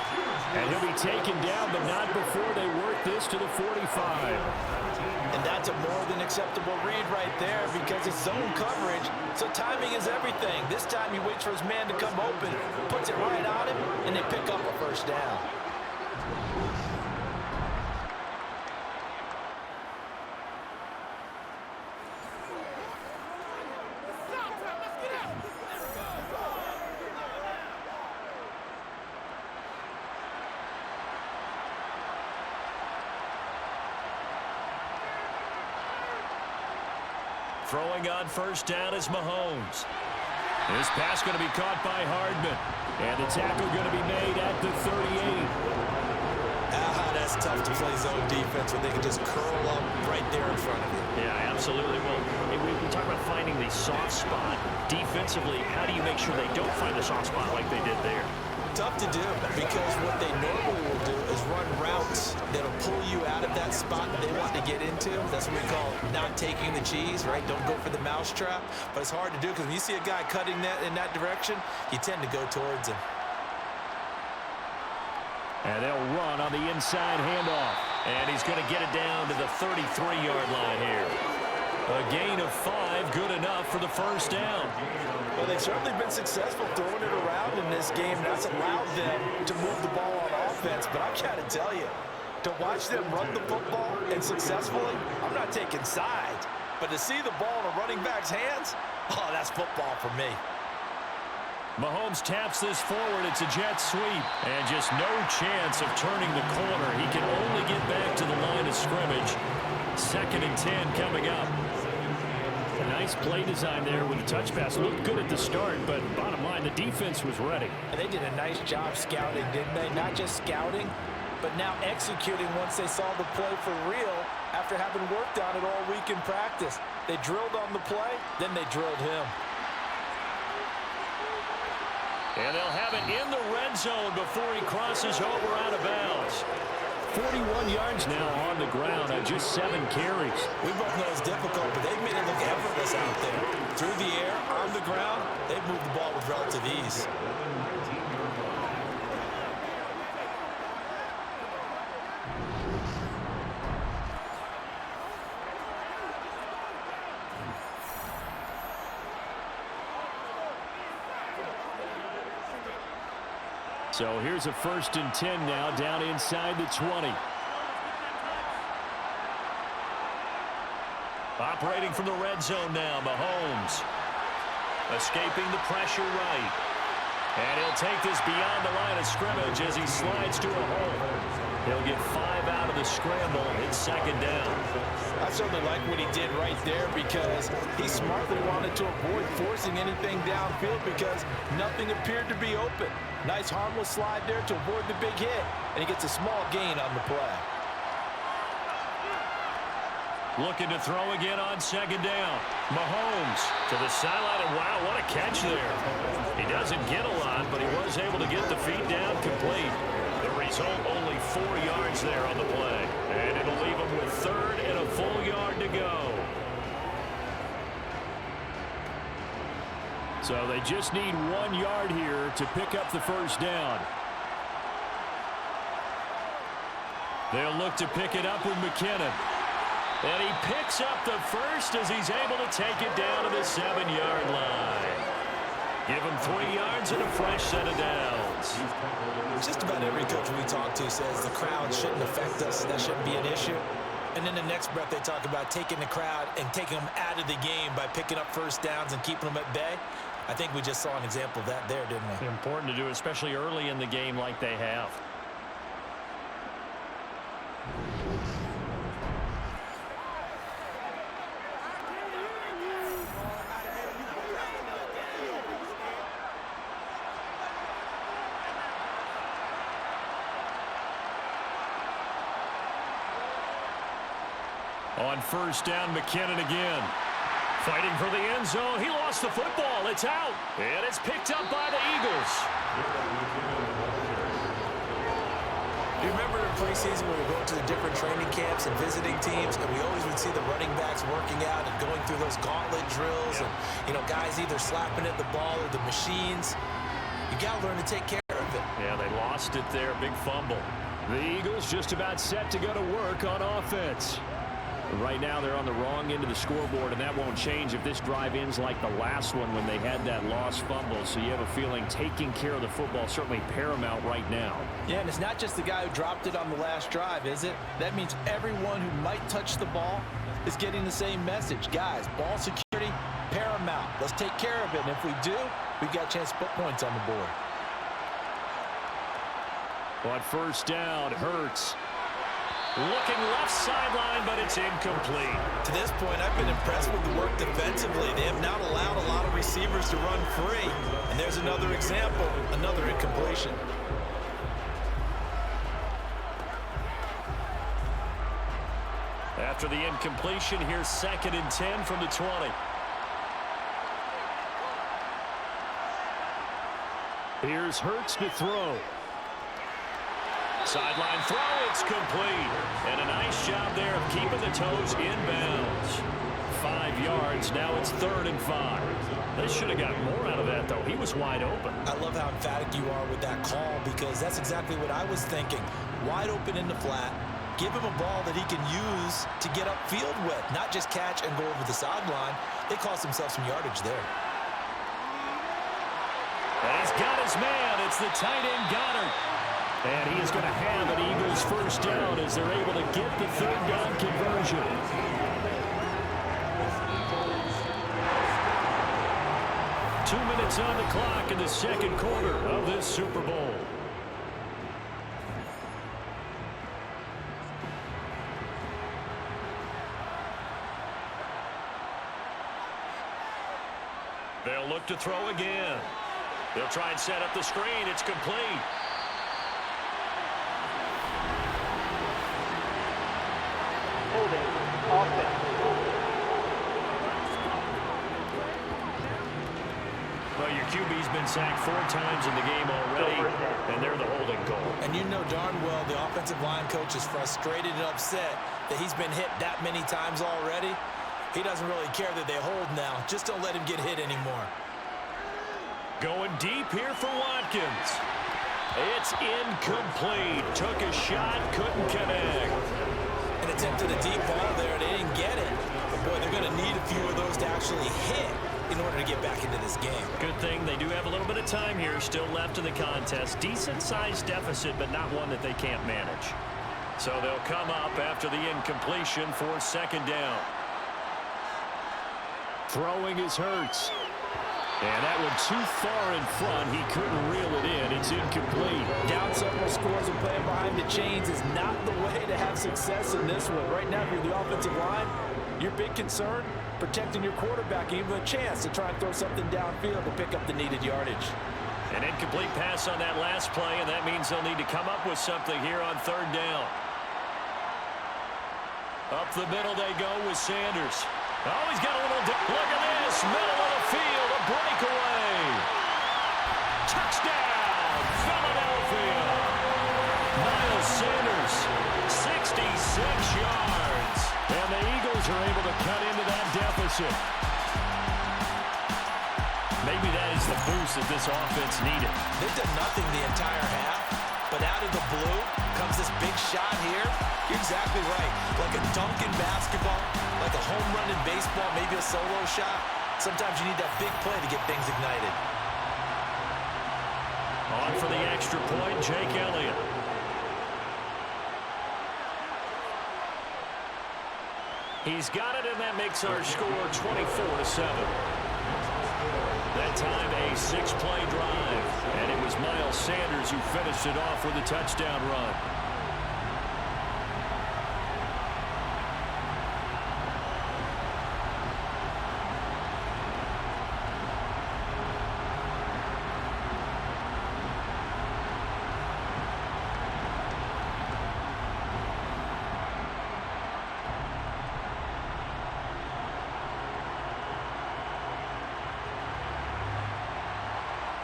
And he'll be taken down, but not before they work this to the 45. And that's a more than acceptable read right there because it's zone coverage, so timing is everything. This time he waits for his man to come open, puts it right on him, and they pick up a first down. Throwing on first down is Mahomes. This pass going to be caught by Hardman. And the tackle going to be made at the 38. That's tough to play zone defense when they can just curl up right there in front of you. Yeah, absolutely. Well, we talk about finding the soft spot. Defensively, how do you make sure they don't find the soft spot like they did there? Tough to do because what they normally will do is run routes that'll pull you out of that spot that they want to get into. That's what we call not taking the cheese, right? Don't go for the mousetrap. But it's hard to do because when you see a guy cutting that in that direction, you tend to go towards him. And they'll run on the inside handoff. And he's going to get it down to the 33-yard line here. A gain of 5, good enough for the first down. Well, they've certainly been successful throwing it around in this game. That's allowed them to move the ball on offense. But I've got to tell you, to watch them run the football and successfully, I'm not taking sides. But to see the ball in a running back's hands, oh, that's football for me. Mahomes taps this forward. It's a jet sweep. And just no chance of turning the corner. He can only get back to the line of scrimmage. 2nd and 10 coming up. A nice play design there with the touch pass. Looked good at the start, but bottom line, the defense was ready. And they did a nice job scouting, didn't they? Not just scouting, but now executing once they saw the play for real after having worked on it all week in practice. They drilled on the play, then they drilled him. And they'll have it in the red zone before he crosses over out of bounds. 41 yards now on the ground on just 7 carries. We both know it's difficult, but they've made it look effortless out there. Through the air, on the ground, they've moved the ball with relative ease. So here's a 1st and 10 now down inside the 20. Operating from the red zone now, Mahomes. Escaping the pressure right. And he'll take this beyond the line of scrimmage as he slides to a hole. He'll get 5 out of the scramble. It's 2nd down. I certainly like what he did right there because he smartly wanted to avoid forcing anything downfield because nothing appeared to be open. Nice harmless slide there to avoid the big hit, and he gets a small gain on the play. Looking to throw again on 2nd down. Mahomes to the sideline, and wow, what a catch there. He doesn't get a lot, but he was able to get the feet down complete. The result, only 4 yards there on the play. And it'll leave him with 3rd and a full yard to go. So they just need 1 yard here to pick up the first down. They'll look to pick it up with McKinnon. And he picks up the first as he's able to take it down to the 7-yard line. Give him 3 yards and a fresh set of downs. Just about every coach we talk to says the crowd shouldn't affect us. That shouldn't be an issue. And then the next breath they talk about taking the crowd and taking them out of the game by picking up first downs and keeping them at bay. I think we just saw an example of that there, didn't we? Important to do, especially early in the game like they have. On first down, McKinnon again. Fighting for the end zone. He lost the football. It's out. And it's picked up by the Eagles. Do you remember in preseason when we were going to the different training camps and visiting teams, and we always would see the running backs working out and going through those gauntlet drills, and, you know, guys either slapping at the ball or the machines. You got to learn to take care of it. Yeah, they lost it there. Big fumble. The Eagles just about set to go to work on offense. Right now they're on the wrong end of the scoreboard, and that won't change if this drive ends like the last one when they had that lost fumble. So you have a feeling taking care of the football certainly paramount right now. Yeah, and it's not just the guy who dropped it on the last drive, is it? That means everyone who might touch the ball is getting the same message. Guys, ball security, paramount. Let's take care of it, and if we do, we've got a chance to put points on the board. On first down, Hurts. Looking left sideline, but it's incomplete. To this point, I've been impressed with the work defensively. They have not allowed a lot of receivers to run free. And there's another example, another incompletion. After the incompletion, here's 2nd and 10 from the 20. Here's Hurts to throw. Sideline throw, it's complete. And a nice job there of keeping the toes in bounds. 5 yards, now it's 3rd and 5. They should have got more out of that, though. He was wide open. I love how emphatic you are with that call because that's exactly what I was thinking. Wide open in the flat. Give him a ball that he can use to get upfield with, not just catch and go over the sideline. They cost themselves some yardage there. And he's got his man. It's the tight end Goddard. And he is going to have an Eagles first down as they're able to get the 3rd down conversion. Two minutes on the clock in the 2nd quarter of this Super Bowl. They'll look to throw again. They'll try and set up the screen. It's complete. Well, your QB's been sacked 4 times in the game already, and they're the holding goal. And you know darn well the offensive line coach is frustrated and upset that he's been hit that many times already. He doesn't really care that they hold now. Just don't let him get hit anymore. Going deep here for Watkins. It's incomplete. Took a shot, couldn't connect. An attempt at a deep ball there, they didn't get it. But boy, they're going to need a few of those to actually hit in order to get back into this game. Good thing they do have a little bit of time here still left in the contest. Decent-sized deficit, but not one that they can't manage. So they'll come up after the incompletion for 2nd down. Throwing is Hurts. And that one too far in front. He couldn't reel it in. It's incomplete. Down several scores and playing behind the chains is not the way to have success in this one. Right now, if you're the offensive line, your big concern, protecting your quarterback, even a chance to try and throw something downfield to pick up the needed yardage. An incomplete pass on that last play, and that means they'll need to come up with something here on 3rd down. Up the middle they go with Sanders. Oh, he's got a little dip. Look at this. Middle of the field. A breakaway. Touchdown, Philadelphia. Miles Sanders, 66 yards. And the Eagles are able to cut into that deficit. Maybe that is the boost that this offense needed. They've done nothing the entire half, but out of the blue comes this big shot here. You're exactly right. Like a dunk in basketball, like a home run in baseball, maybe a solo shot. Sometimes you need that big play to get things ignited. On for the extra point, Jake Elliott. He's got it, and that makes our score 24-7. That time a 6-play drive, and it was Miles Sanders who finished it off with a touchdown run.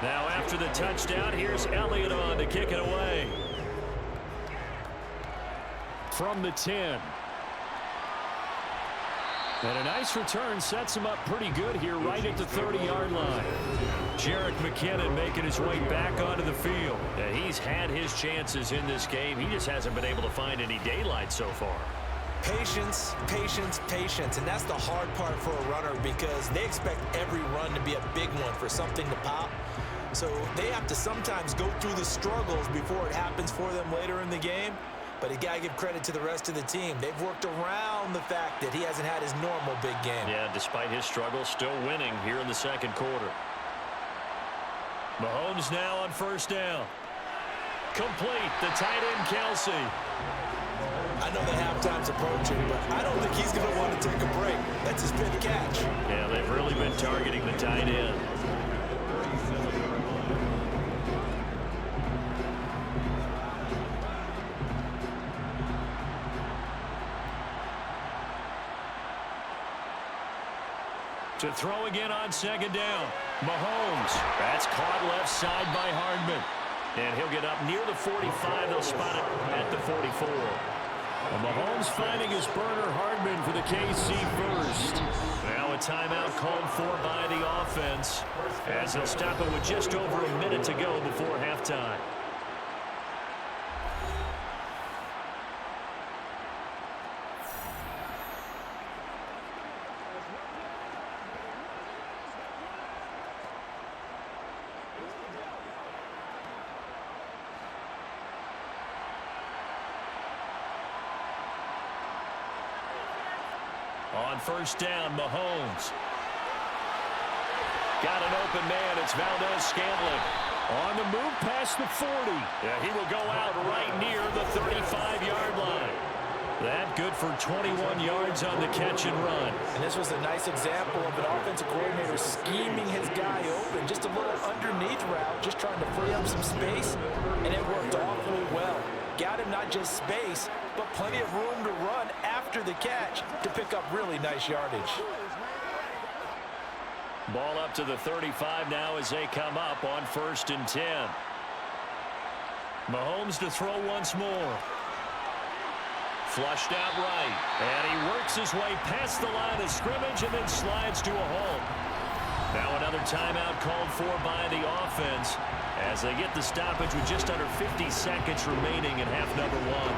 Now after the touchdown, here's Elliott on to kick it away. From the 10. And a nice return sets him up pretty good here right at the 30-yard line. Jerick McKinnon making his way back onto the field. And he's had his chances in this game. He just hasn't been able to find any daylight so far. Patience, patience, patience. And that's the hard part for a runner because they expect every run to be a big one for something to pop. So they have to sometimes go through the struggles before it happens for them later in the game. But you got to give credit to the rest of the team. They've worked around the fact that he hasn't had his normal big game. Yeah, despite his struggles, still winning here in the second quarter. Mahomes now on first down. Complete, the tight end Kelsey. I know the halftime's approaching, but I don't think he's going to want to take a break. That's his fifth catch. Yeah, they've really been targeting the tight end. To throw again on second down. Mahomes. That's caught left side by Hardman. And he'll get up near the 45. They'll spot it at the 44. And Mahomes finding his burner Hardman for the KC first. Now a timeout called for by the offense as they'll stop it with just over a minute to go before halftime. On first down, Mahomes. Got an open man. It's Valdez-Scantling. On the move past the 40. Yeah, he will go out right near the 35-yard line. That good for 21 yards on the catch and run. And this was a nice example of an offensive coordinator scheming his guy open. Just a little underneath route, just trying to free up some space, and it worked awfully well. Got him not just space, but plenty of room to run after the catch to pick up really nice yardage. Ball up to the 35 now as they come up on 1st and 10. Mahomes to throw once more. Flushed out right. And he works his way past the line of scrimmage and then slides to a halt. Now another timeout called for by the offense as they get the stoppage with just under 50 seconds remaining in half number one.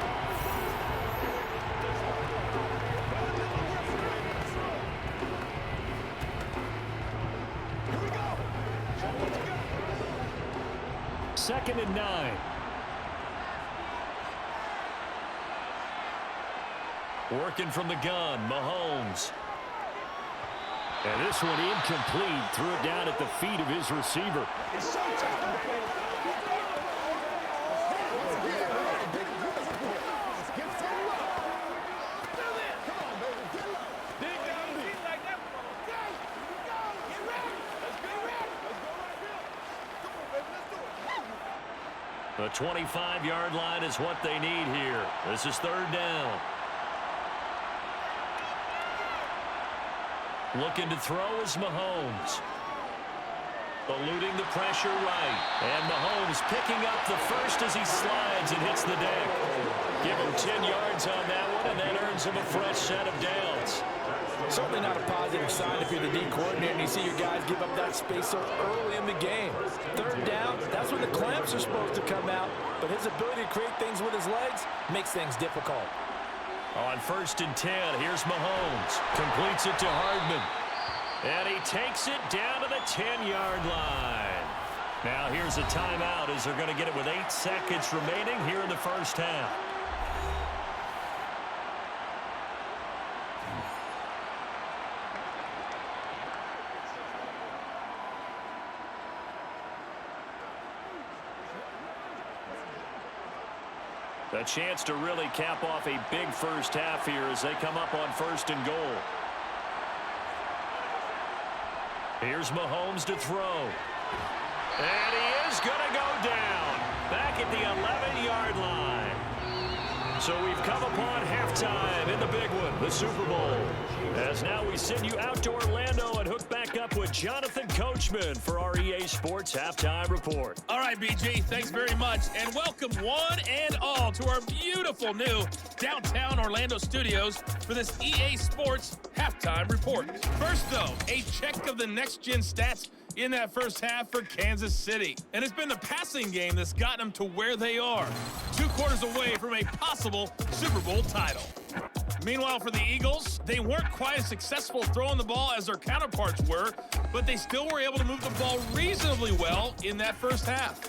Second and 9. Working from the gun, Mahomes. And this one incomplete. Threw it down at the feet of his receiver. The 25-yard line is what they need here. This is 3rd down. Looking to throw is Mahomes. Eluding the pressure right. And Mahomes picking up the first as he slides and hits the deck. Give him 10 yards on that one, and that earns him a fresh set of downs. Certainly not a positive sign if you're the D coordinator and you see your guys give up that space so early in the game. 3rd down, that's when the clamps are supposed to come out, but his ability to create things with his legs makes things difficult. On 1st and 10, here's Mahomes. Completes it to Hardman. And he takes it down to the 10-yard line. Now here's a timeout as they're going to get it with 8 seconds remaining here in the first half. A chance to really cap off a big first half here as they come up on 1st and goal. Here's Mahomes to throw. And he is going to go down back at the 11-yard line. So we've come upon halftime in the big one, the Super Bowl. As now we send you out to Orlando and hook back up with Jonathan Coachman for our EA Sports Halftime Report. All right, BG, thanks very much. And welcome one and all to our beautiful new downtown Orlando studios for this EA Sports Halftime Report. First, though, a check of the next-gen stats in that first half for Kansas City. And it's been the passing game that's gotten them to where they are, 2 quarters away from a possible Super Bowl title. Meanwhile, for the Eagles, they weren't quite as successful throwing the ball as their counterparts were, but they still were able to move the ball reasonably well in that first half.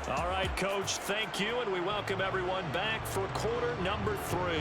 All right, Coach, thank you, and we welcome everyone back for quarter number 3.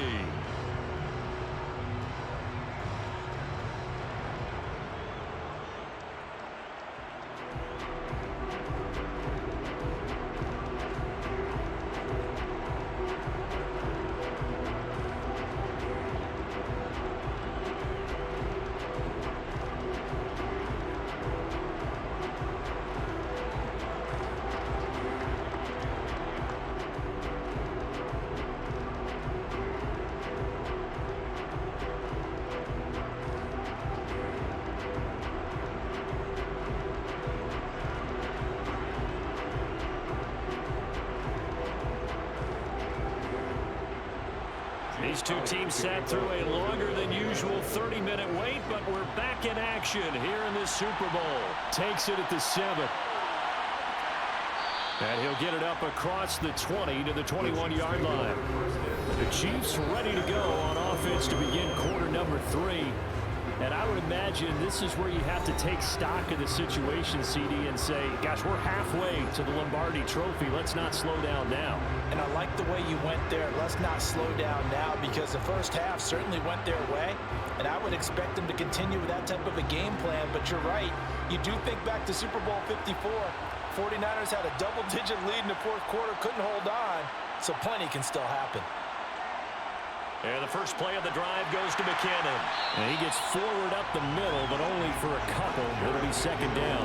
These two teams sat through a longer than usual 30-minute wait, but we're back in action here in this Super Bowl. Takes it at the 7. And he'll get it up across the 20 to the 21-yard line. The Chiefs ready to go on offense to begin quarter number 3. And I would imagine this is where you have to take stock of the situation, CD, and say, gosh, we're halfway to the Lombardi Trophy. Let's not slow down now. And I like the way you went there. Let's not slow down now, because the first half certainly went their way. And I would expect them to continue with that type of a game plan. But you're right. You do think back to Super Bowl 54. 49ers had a double-digit lead in the fourth quarter, couldn't hold on. So plenty can still happen. And the first play of the drive goes to McKinnon. And he gets forward up the middle, but only for a couple. It'll be second down.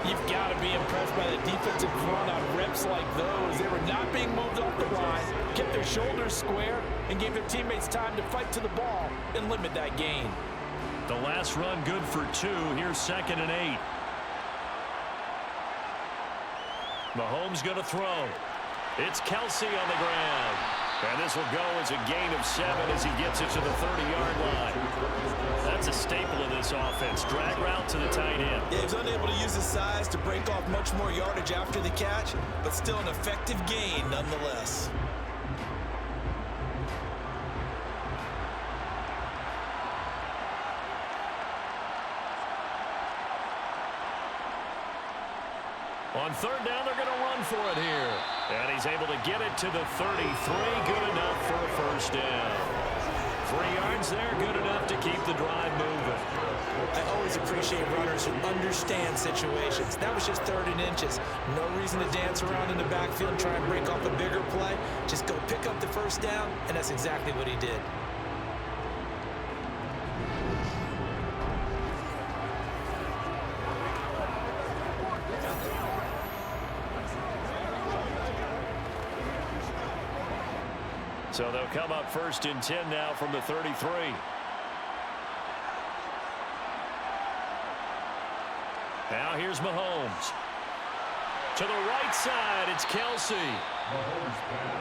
You've got to be impressed by the defensive front on reps like those. They were not being moved off the line, kept their shoulders square, and gave their teammates time to fight to the ball and limit that gain. The last run good for 2. Here's 2nd and 8. Mahomes going to throw. It's Kelsey on the ground. And this will go as a gain of 7 as he gets it to the 30-yard line. That's a staple of this offense. Drag route to the tight end. Yeah, he was unable to use his size to break off much more yardage after the catch, but still an effective gain nonetheless. On third down, they're going to run for it here. And he's able to get it to the 33. Good enough for a first down. 3 yards there, good enough to keep the drive moving. I always appreciate runners who understand situations. That was just 3rd and inches. No reason to dance around in the backfield and try and break off a bigger play. Just go pick up the first down, and that's exactly what he did. So they'll come up 1st and 10 now from the 33. Now here's Mahomes. To the right side, it's Kelsey.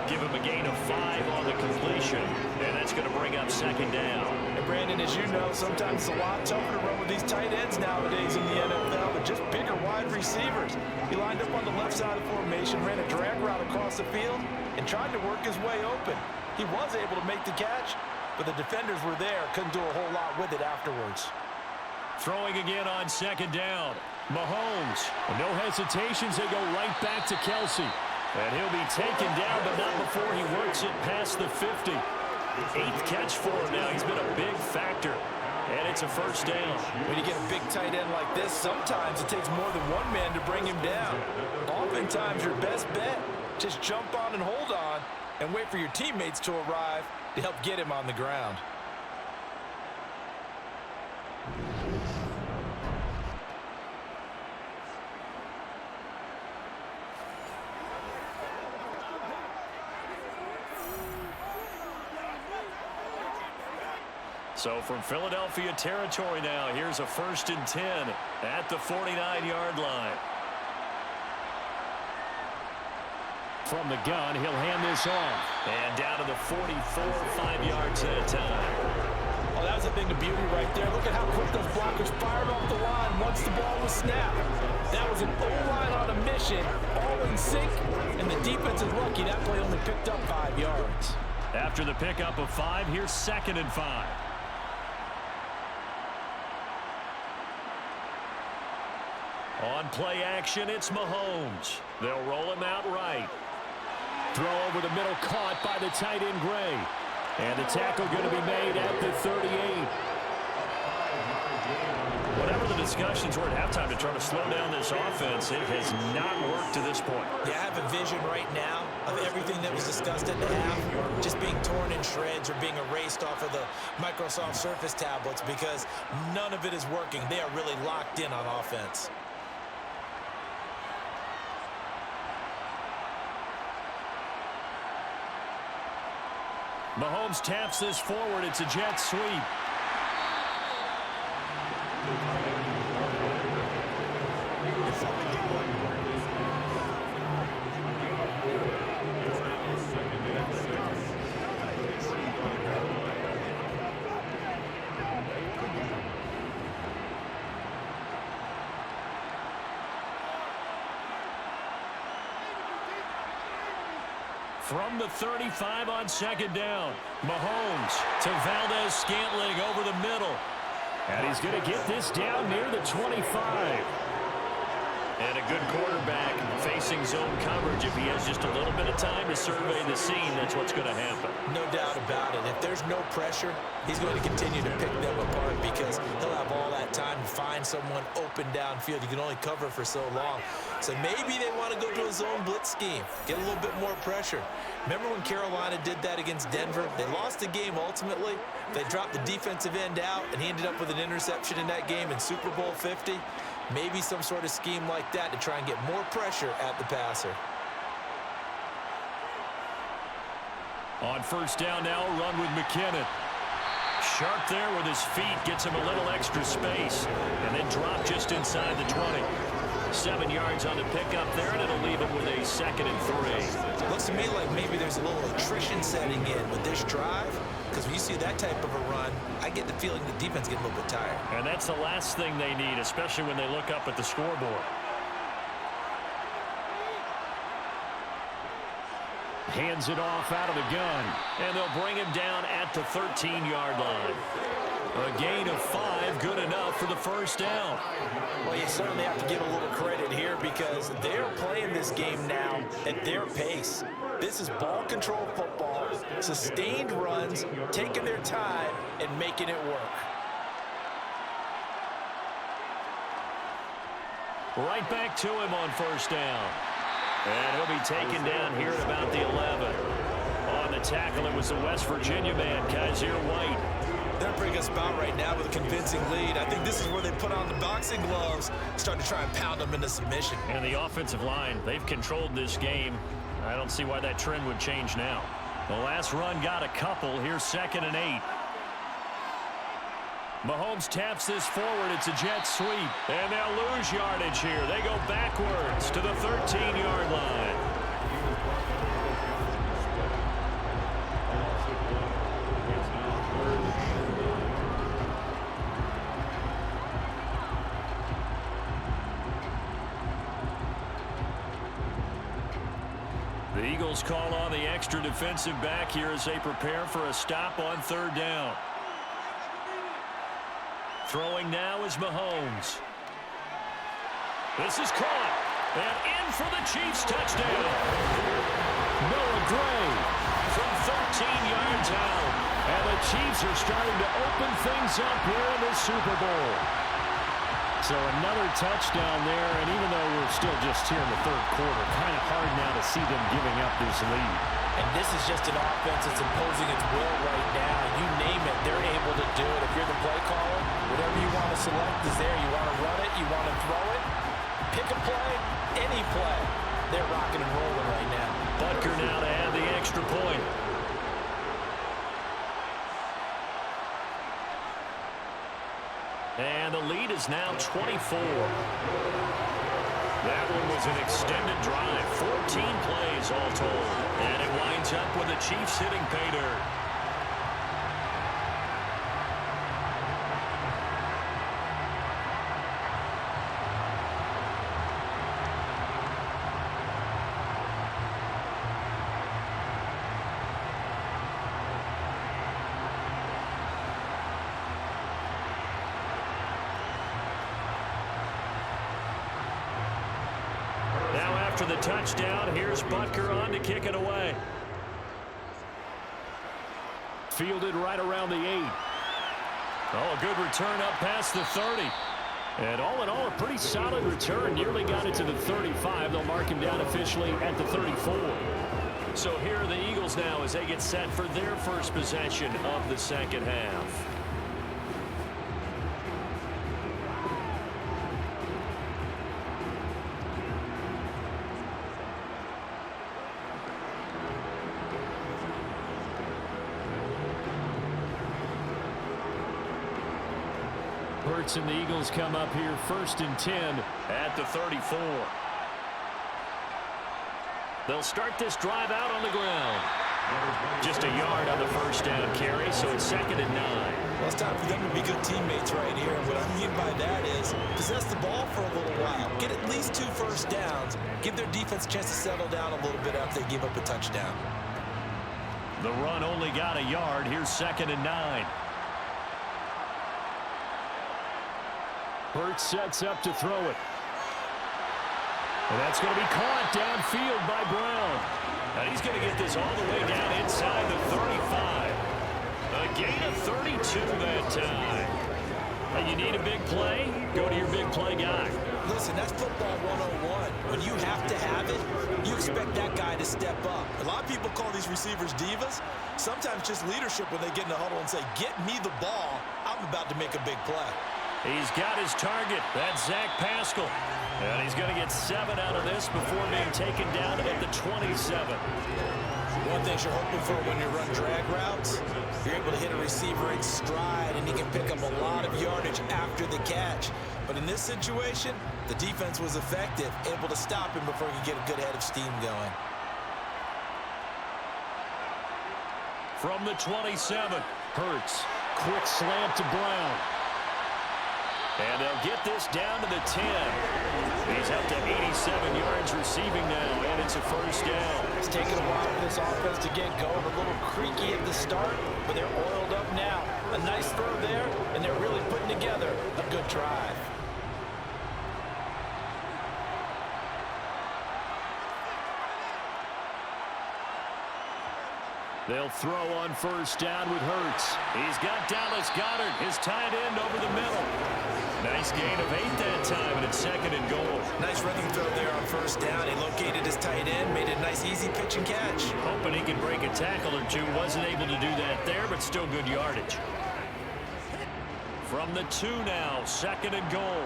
Give him a gain of 5 on the completion, and that's going to bring up 2nd down. And Brandon, as you know, sometimes it's a lot tougher to run with these tight ends nowadays in the NFL, but just bigger wide receivers. He lined up on the left side of the formation, ran a drag route across the field, and tried to work his way open. He was able to make the catch, but the defenders were there, couldn't do a whole lot with it afterwards. Throwing again on 2nd down. Mahomes. No hesitations, they go right back to Kelsey. And he'll be taken down, but not before he works it past the 50. 8th catch for him now. He's been a big factor. And it's a first down. When you get a big tight end like this, sometimes it takes more than one man to bring him down. Oftentimes, your best bet, just jump on and hold on and wait for your teammates to arrive to help get him on the ground. So from Philadelphia territory now, here's a 1st and 10 at the 49-yard line. From the gun, he'll hand this off. And down to the 44, 5 yards at a time. All that was a thing of beauty right there. Look at how quick those blockers fired off the line once the ball was snapped. That was an O-line on a mission, all in sync, and the defense is lucky that play only picked up 5 yards. After the pickup of 5, here's 2nd and 5. On play action, it's Mahomes. They'll roll him out right. Throw over the middle, caught by the tight end Gray. And the tackle going to be made at the 38. Whatever the discussions were at halftime to try to slow down this offense, it has not worked to this point. Yeah, I have a vision right now of everything that was discussed at the half just being torn in shreds or being erased off of the Microsoft Surface tablets because none of it is working. They are really locked in on offense. Mahomes taps this forward. It's a jet sweep. From the 35 on 2nd down, Mahomes to Valdez-Scantling over the middle. And he's going to get this down near the 25. And a good quarterback facing zone coverage. If he has just a little bit of time to survey the scene, that's what's going to happen. No doubt about it. If there's no pressure, he's going to continue to pick them apart because he'll have all that time to find someone open downfield. You can only cover for so long. So maybe they want to go to a zone blitz scheme, get a little bit more pressure. Remember when Carolina did that against Denver? They lost the game ultimately. They dropped the defensive end out, and he ended up with an interception in that game in Super Bowl 50. Maybe some sort of scheme like that to try and get more pressure at the passer. On 1st down now, run with McKinnon. Sharp there with his feet, gets him a little extra space, and then drop just inside the 20. 7 yards on the pickup there, and it'll leave it with a 2nd and 3. Looks to me like maybe there's a little attrition setting in with this drive, because when you see that type of a run, I get the feeling the defense gets a little bit tired. And that's the last thing they need, especially when they look up at the scoreboard. Hands it off out of the gun, and they'll bring him down at the 13-yard line. A gain of 5, good enough for the 1st down. Well, you certainly have to give a little credit here because they're playing this game now at their pace. This is ball control football, sustained runs, taking their time and making it work. Right back to him on 1st down. And he'll be taken down here at about the 11. On the tackle, it was the West Virginia man, Kaiser White. They're bringing us about right now with a convincing lead. I think this is where they put on the boxing gloves, start to try and pound them into submission. And the offensive line, they've controlled this game. I don't see why that trend would change now. The last run got a couple. Here's 2nd and 8. Mahomes taps this forward. It's a jet sweep. And they'll lose yardage here. They go backwards to the 13-yard line. The Eagles call on the extra defensive back here as they prepare for a stop on 3rd down. Throwing now is Mahomes. This is caught. And in for the Chiefs touchdown. Noah Gray from 13 yards out. And the Chiefs are starting to open things up here in the Super Bowl. So another touchdown there, and even though we're still just here in the 3rd quarter, kind of hard now to see them giving up this lead. And this is just an offense that's imposing its will right now. You name it, they're able to do it. If you're the play caller, whatever you want to select is there. You want to run it, you want to throw it, pick a play, any play. They're rocking and rolling right now. Butker now to add the extra point. And the lead is now 24. That one was an extended drive. 14 plays all told. And it winds up with the Chiefs hitting pay dirt. after the touchdown, here's Butker on to kick it away. Fielded right around the 8. Oh, a good return up past the 30. And all in all, a pretty solid return. Nearly got it to the 35. They'll mark him down officially at the 34. So here are the Eagles now as they get set for their first possession of the second half. Hurts and the Eagles come up here 1st and 10 at the 34. They'll start this drive out on the ground. Just a yard on the first down carry, so it's 2nd and 9. Well, it's time for them to be good teammates right here. What I mean by that is possess the ball for a little while. Get at least 2 first downs. Give their defense a chance to settle down a little bit after they give up a touchdown. The run only got a yard. Here's 2nd and 9. Hurts sets up to throw it. And that's going to be caught downfield by Brown. And he's going to get this all the way down inside the 35. A gain of 32 that time. And you need a big play? Go to your big play guy. Listen, that's football 101. When you have to have it, you expect that guy to step up. A lot of people call these receivers divas. Sometimes just leadership when they get in the huddle and say, get me the ball. I'm about to make a big play. He's got his target. That's Zach Pascal. And he's going to get 7 out of this before being taken down at the 27. One thing you're hoping for when you run drag routes, you're able to hit a receiver in stride, and he can pick up a lot of yardage after the catch. But in this situation, the defense was effective, able to stop him before he could get a good head of steam going. From the 27, Hurts. Quick slant to Brown. And they'll get this down to the 10. He's up to 87 yards receiving now, and it's a first down. It's taken a while for this offense to get going. A little creaky at the start, but they're oiled up now. A nice throw there, and they're really putting together a good drive. They'll throw on first down with Hurts. He's got Dallas Goedert, his tight end, over the middle. Nice gain of 8 that time, and it's 2nd and goal. Nice rhythm throw there on first down. He located his tight end, made it a nice, easy pitch and catch. Hoping he can break a tackle or two. Wasn't able to do that there, but still good yardage. From the 2 now, 2nd and goal.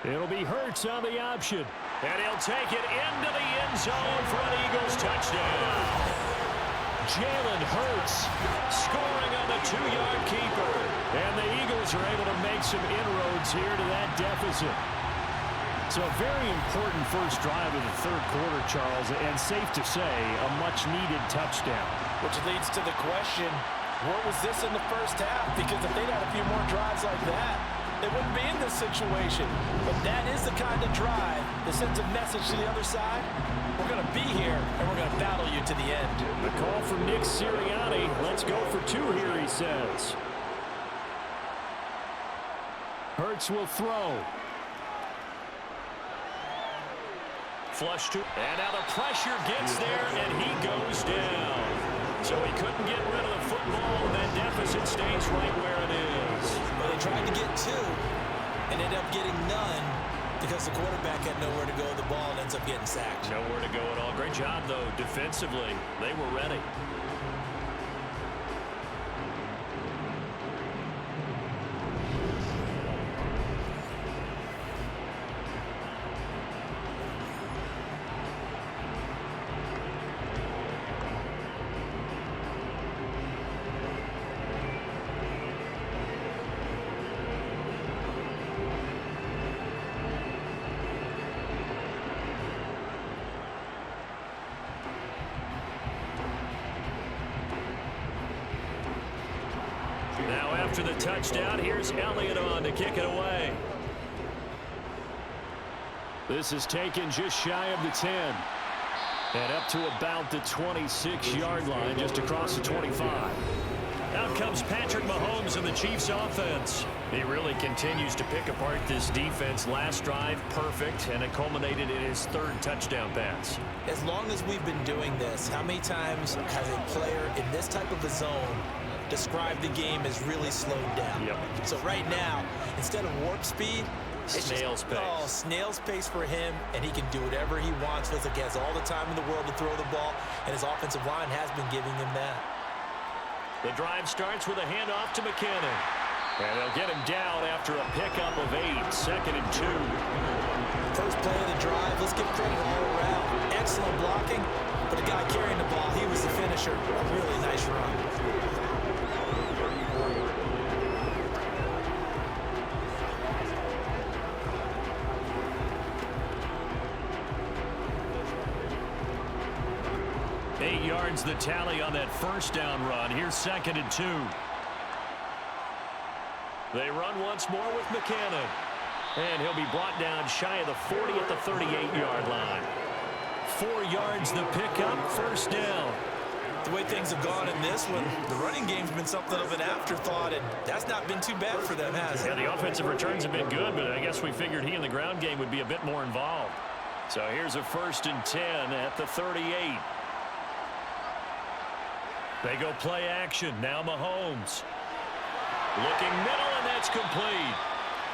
It'll be Hurts on the option. And he'll take it into the end zone for an Eagles touchdown. Jalen Hurts scoring on the 2-yard keeper. And the Eagles are able to make some inroads here to that deficit. So a very important first drive of the 3rd quarter, Charles, and safe to say, a much-needed touchdown. Which leads to the question, what was this in the first half? Because if they'd had a few more drives like that, they wouldn't be in this situation. But that is the kind of drive that sends a message to the other side. We're going to be here, and we're going to battle you to the end. The call from Nick Sirianni. Let's go for 2 here, he says. Hurts will throw. Flush to, and now the pressure gets there, and he goes down. So he couldn't get rid of the football, and that deficit stays right where it is. Well, they tried to get 2 and ended up getting none because the quarterback had nowhere to go with the ball and ends up getting sacked. Nowhere to go at all. Great job, though, defensively. They were ready. Now after the touchdown, here's Elliott on to kick it away. This is taken just shy of the 10. And up to about the 26-yard line, just across the 25. Out comes Patrick Mahomes in the Chiefs offense. He really continues to pick apart this defense. Last drive, perfect, and it culminated in his third touchdown pass. As long as we've been doing this, how many times has a player in this type of a zone described the game as really slowed down? Yep. So right now, instead of warp speed, Snail's pace. Oh, snail's pace for him, and he can do whatever he wants. Feels like he has all the time in the world to throw the ball, and his offensive line has been giving him that. The drive starts with a handoff to McKinnon. And they'll get him down after a pickup of 8, 2nd and 2. First play of the drive, let's give credit all around. Excellent blocking, but the guy carrying the ball, he was the finisher. A really nice run. Eight yards the tally on that first down run. Here's 2nd and 2. They run once more with McKinnon. And he'll be brought down shy of the 40 at the 38-yard line. 4 yards the pickup, first down. The way things have gone in this one, the running game's been something of an afterthought, and that's not been too bad for them, has it? Yeah, the offensive returns have been good, but I guess we figured he in the ground game would be a bit more involved. So here's a 1st and 10 at the 38. They go play action. Now Mahomes. Looking middle, and that's complete.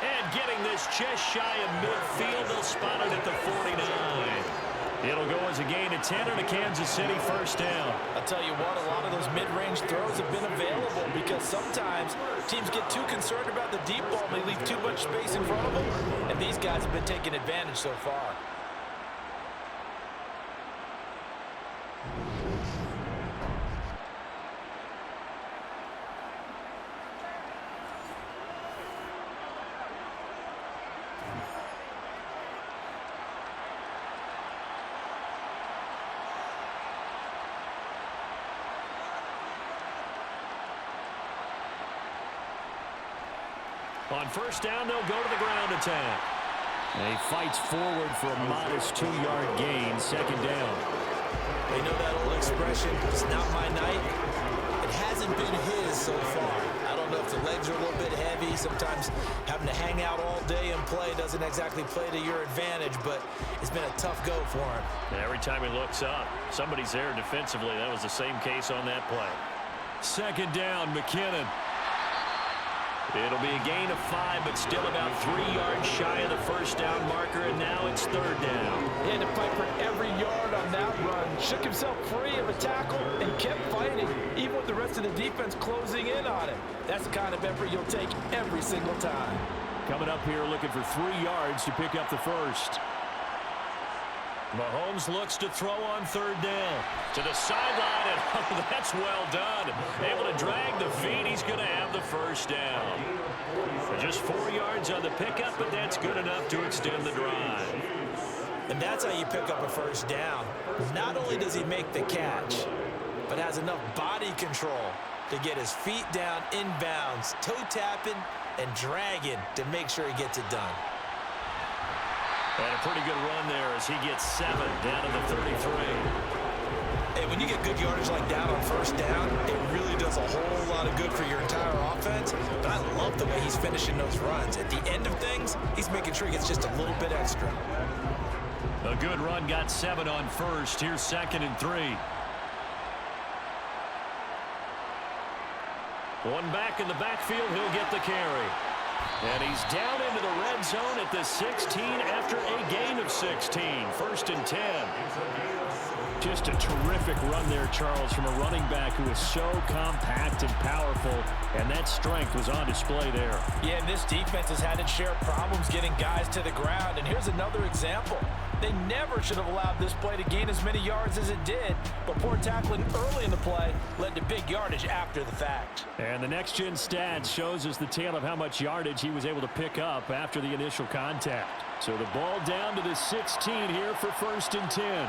And getting this just shy of midfield. They'll spot it at the 49. It'll go as a gain of 10 and a Kansas City first down. I'll tell you what, a lot of those mid-range throws have been available because sometimes teams get too concerned about the deep ball and they leave too much space in front of them. And these guys have been taking advantage so far. On first down, they'll go to the ground attack. And he fights forward for a modest 2-yard gain, 2nd down. They know that old expression, it's not my night. It hasn't been his so far. I don't know if the legs are a little bit heavy. Sometimes having to hang out all day and play doesn't exactly play to your advantage, but it's been a tough go for him. And every time he looks up, somebody's there defensively. That was the same case on that play. 2nd down, McKinnon. It'll be a gain of 5, but still about 3 yards shy of the first down marker, and now it's 3rd down. He had to fight for every yard on that run. Shook himself free of a tackle and kept fighting, even with the rest of the defense closing in on him. That's the kind of effort you'll take every single time. Coming up here looking for 3 yards to pick up the first. Mahomes looks to throw on 3rd down. To the sideline, and oh, that's well done. Able to drag the feet. He's going to have the first down. Just 4 yards on the pickup, but that's good enough to extend the drive. And that's how you pick up a first down. Not only does he make the catch, but has enough body control to get his feet down inbounds, toe tapping and dragging to make sure he gets it done. And a pretty good run there as he gets 7 down to the 33. And when you get good yardage like that on first down, it really does a whole lot of good for your entire offense. But I love the way he's finishing those runs. At the end of things, he's making sure he gets just a little bit extra. A good run, got 7 on first. Here's 2nd and 3. One back in the backfield, he'll get the carry. And he's down into the red zone at the 16 after a gain of 16. 1st and 10. Just a terrific run there, Charles, from a running back who is so compact and powerful, and that strength was on display there. Yeah, and this defense has had its share of problems getting guys to the ground, and here's another example. They never should have allowed this play to gain as many yards as it did, but poor tackling early in the play led to big yardage after the fact. And the next-gen stats shows us the tale of how much yardage he was able to pick up after the initial contact. So the ball down to the 16 here for 1st and 10.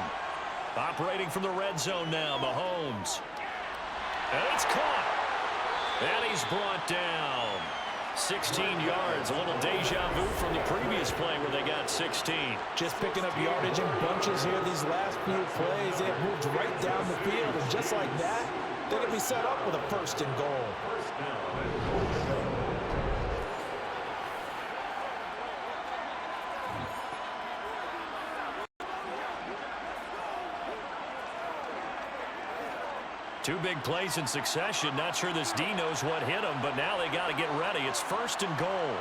Operating from the red zone now, Mahomes. And it's caught. And he's brought down. 16 yards, a little deja vu from the previous play where they got 16. Just picking up yardage in bunches here these last few plays. They have moved right down the field, and just like that, They're going to be set up with a 1st and goal. Two big plays in succession. Not sure this D knows what hit him, but now they got to get ready. It's 1st and goal.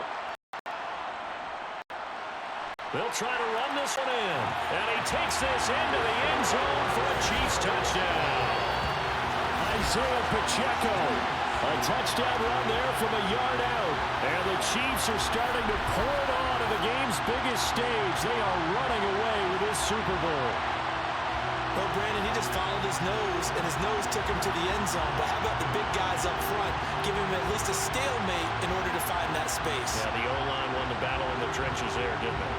They'll try to run this one in. And he takes this into the end zone for a Chiefs touchdown. Isaiah Pacheco. A touchdown run there from a yard out. And the Chiefs are starting to pour it on to the game's biggest stage. They are running away with this Super Bowl. Well, Brandon, he just followed his nose, and his nose took him to the end zone. But how about the big guys up front, giving him at least a stalemate in order to find that space? Yeah, the O-line won the battle in the trenches there, didn't it?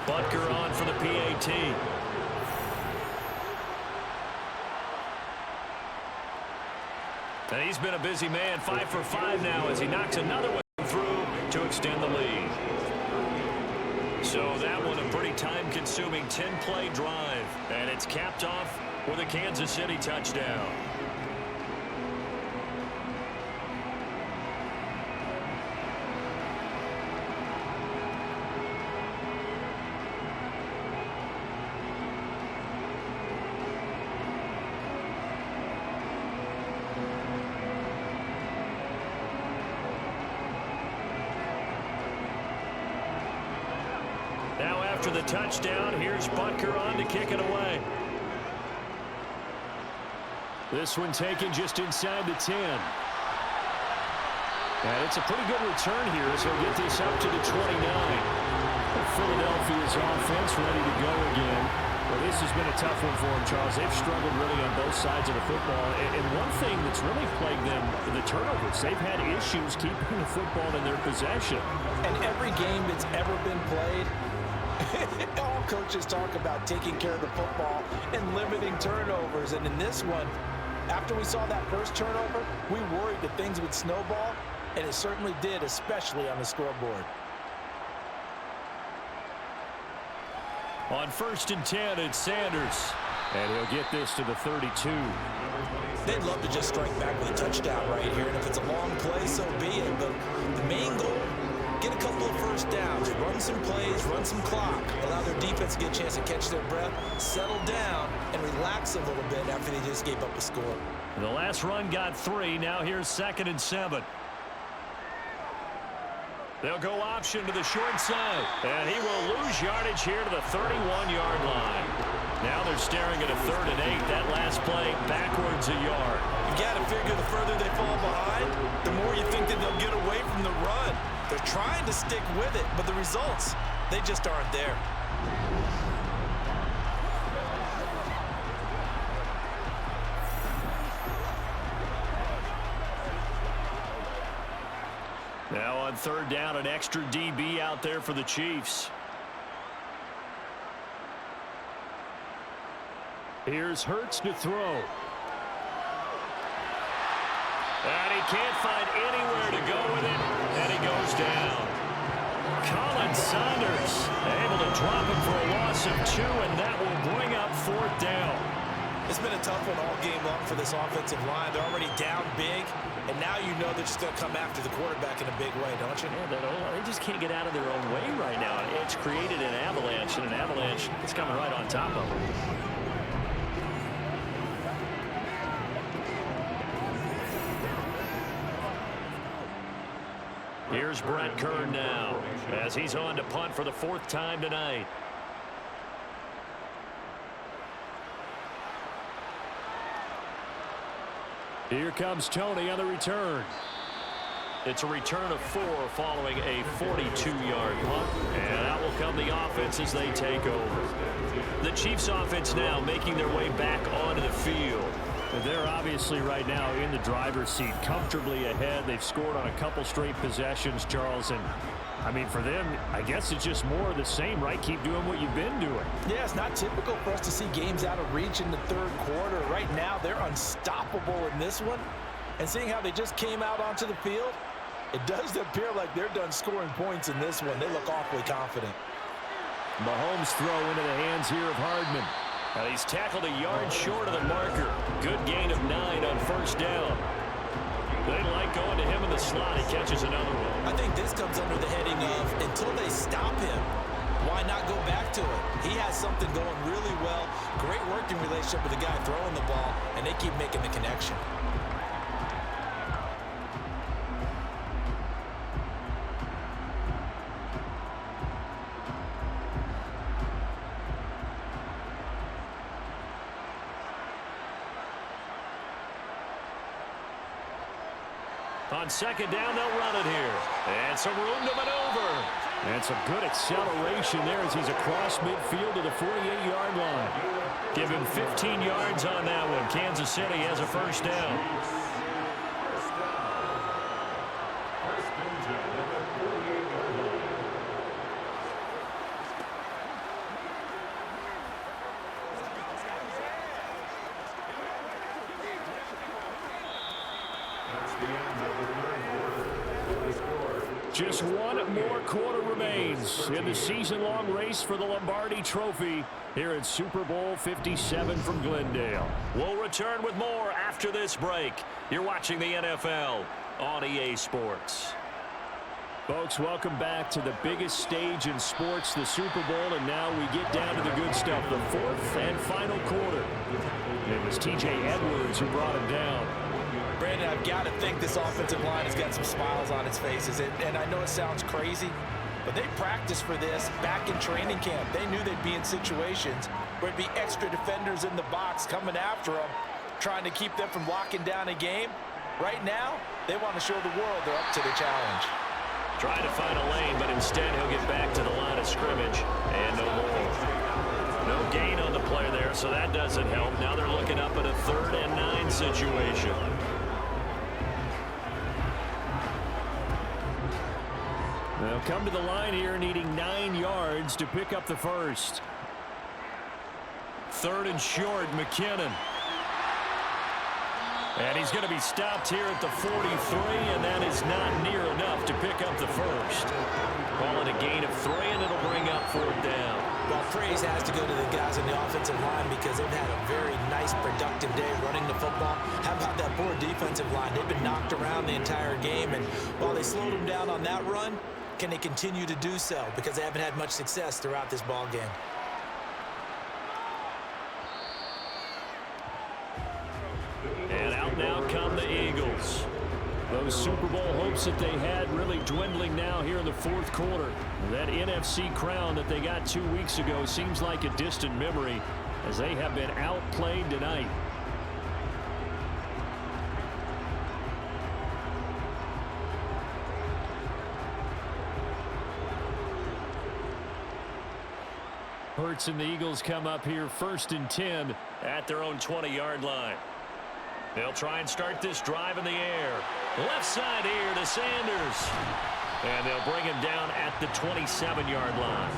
Butker on for the PAT. And he's been a busy man, 5 for 5 now as he knocks another one through to extend the lead. So that one a pretty time-consuming 10-play drive. And it's capped off with a Kansas City touchdown. Now after the touchdown, here's Butker on to kick it away. This one taken just inside the 10. And it's a pretty good return here as he'll get this up to the 29. Philadelphia's offense ready to go again. Well, this has been a tough one for them, Charles. They've struggled really on both sides of the football. And one thing that's really plagued them, the turnovers. They've had issues keeping the football in their possession. And every game that's ever been played, all coaches talk about taking care of the football and limiting turnovers. And in this one, after we saw that first turnover, we worried that things would snowball, and it certainly did, especially on the scoreboard. On 1st and 10, it's Sanders. And he'll get this to the 32. They'd love to just strike back with a touchdown right here, and if it's a long play, so be it. But the main goal, get a couple of first downs, run some plays, run some clock, allow their defense to get a chance to catch their breath, settle down, and relax a little bit after they just gave up a score. The last run got 3. Now here's 2nd and 7. They'll go option to the short side. And he will lose yardage here to the 31-yard line. Now they're staring at a 3rd and 8. That last play backwards a yard. You got to figure the further they fall behind, the more you think that they'll get away from the run. They're trying to stick with it, but the results, they just aren't there. Now on 3rd down, an extra DB out there for the Chiefs. Here's Hurts to throw. And he can't find anywhere to go with it, and he goes down. Colin Saunders able to drop him for a loss of 2, and that will bring up 4th down. It's been a tough one all game long for this offensive line. They're already down big, and now you know they're just going to come after the quarterback in a big way, don't you? Yeah, they just can't get out of their own way right now. It's created an avalanche, and an avalanche is coming right on top of them. Here's Brett Kern now as he's on to punt for the 4th time tonight. Here comes Tony on the return. It's a return of 4 following a 42-yard punt. And out will come the offense as they take over. The Chiefs offense now making their way back onto the field. They're obviously right now in the driver's seat, comfortably ahead. They've scored on a couple straight possessions, Charles. And, I mean, for them, I guess it's just more of the same, right? Keep doing what you've been doing. Yeah, it's not typical for us to see games out of reach in the 3rd quarter. Right now, they're unstoppable in this one. And seeing how they just came out onto the field, it does appear like they're done scoring points in this one. They look awfully confident. Mahomes throw into the hands here of Hardman. Now he's tackled a yard short of the marker. Good gain of 9 on first down. They like going to him in the slot. He catches another one. I think this comes under the heading of until they stop him, why not go back to it? He has something going really well. Great working relationship with the guy throwing the ball, and they keep making the connection. On second down, they'll run it here. And some room to maneuver. And some good acceleration there as he's across midfield to the 48-yard line. Give him 15 yards on that one. Kansas City has a first down. Just one more quarter remains in the season-long race for the Lombardi Trophy here at Super Bowl 57 from Glendale. We'll return with more after this break. You're watching the NFL on EA Sports. Folks, welcome back to the biggest stage in sports, the Super Bowl, and now we get down to the good stuff, the fourth and final quarter. It was T.J. Edwards who brought him down. Brandon, I've got to think this offensive line has got some smiles on its faces. And I know it sounds crazy, but they practiced for this back in training camp. They knew they'd be in situations where it'd be extra defenders in the box coming after them, trying to keep them from locking down a game. Right now, they want to show the world they're up to the challenge. Trying to find a lane, but instead he'll get back to the line of scrimmage and no more. No gain on the play there, so that doesn't help. Now they're looking up at a 3rd and 9 situation. They'll come to the line here needing 9 yards to pick up the first. 3rd and short, McKinnon. And he's going to be stopped here at the 43, and that is not near enough to pick up the first. Call it a gain of 3, and it'll bring up 4th down. Well, praise has to go to the guys on the offensive line because they've had a very nice, productive day running the football. How about that poor defensive line? They've been knocked around the entire game, and while they slowed them down on that run, can they continue to do so? Because they haven't had much success throughout this ball game. And out now come the Eagles. Those Super Bowl hopes that they had really dwindling now here in the fourth quarter. That NFC crown that they got 2 weeks ago seems like a distant memory as they have been outplayed tonight. Hurts and the Eagles come up here 1st and 10 at their own 20-yard line. They'll try and start this drive in the air. Left side here to Sanders. And they'll bring him down at the 27-yard line.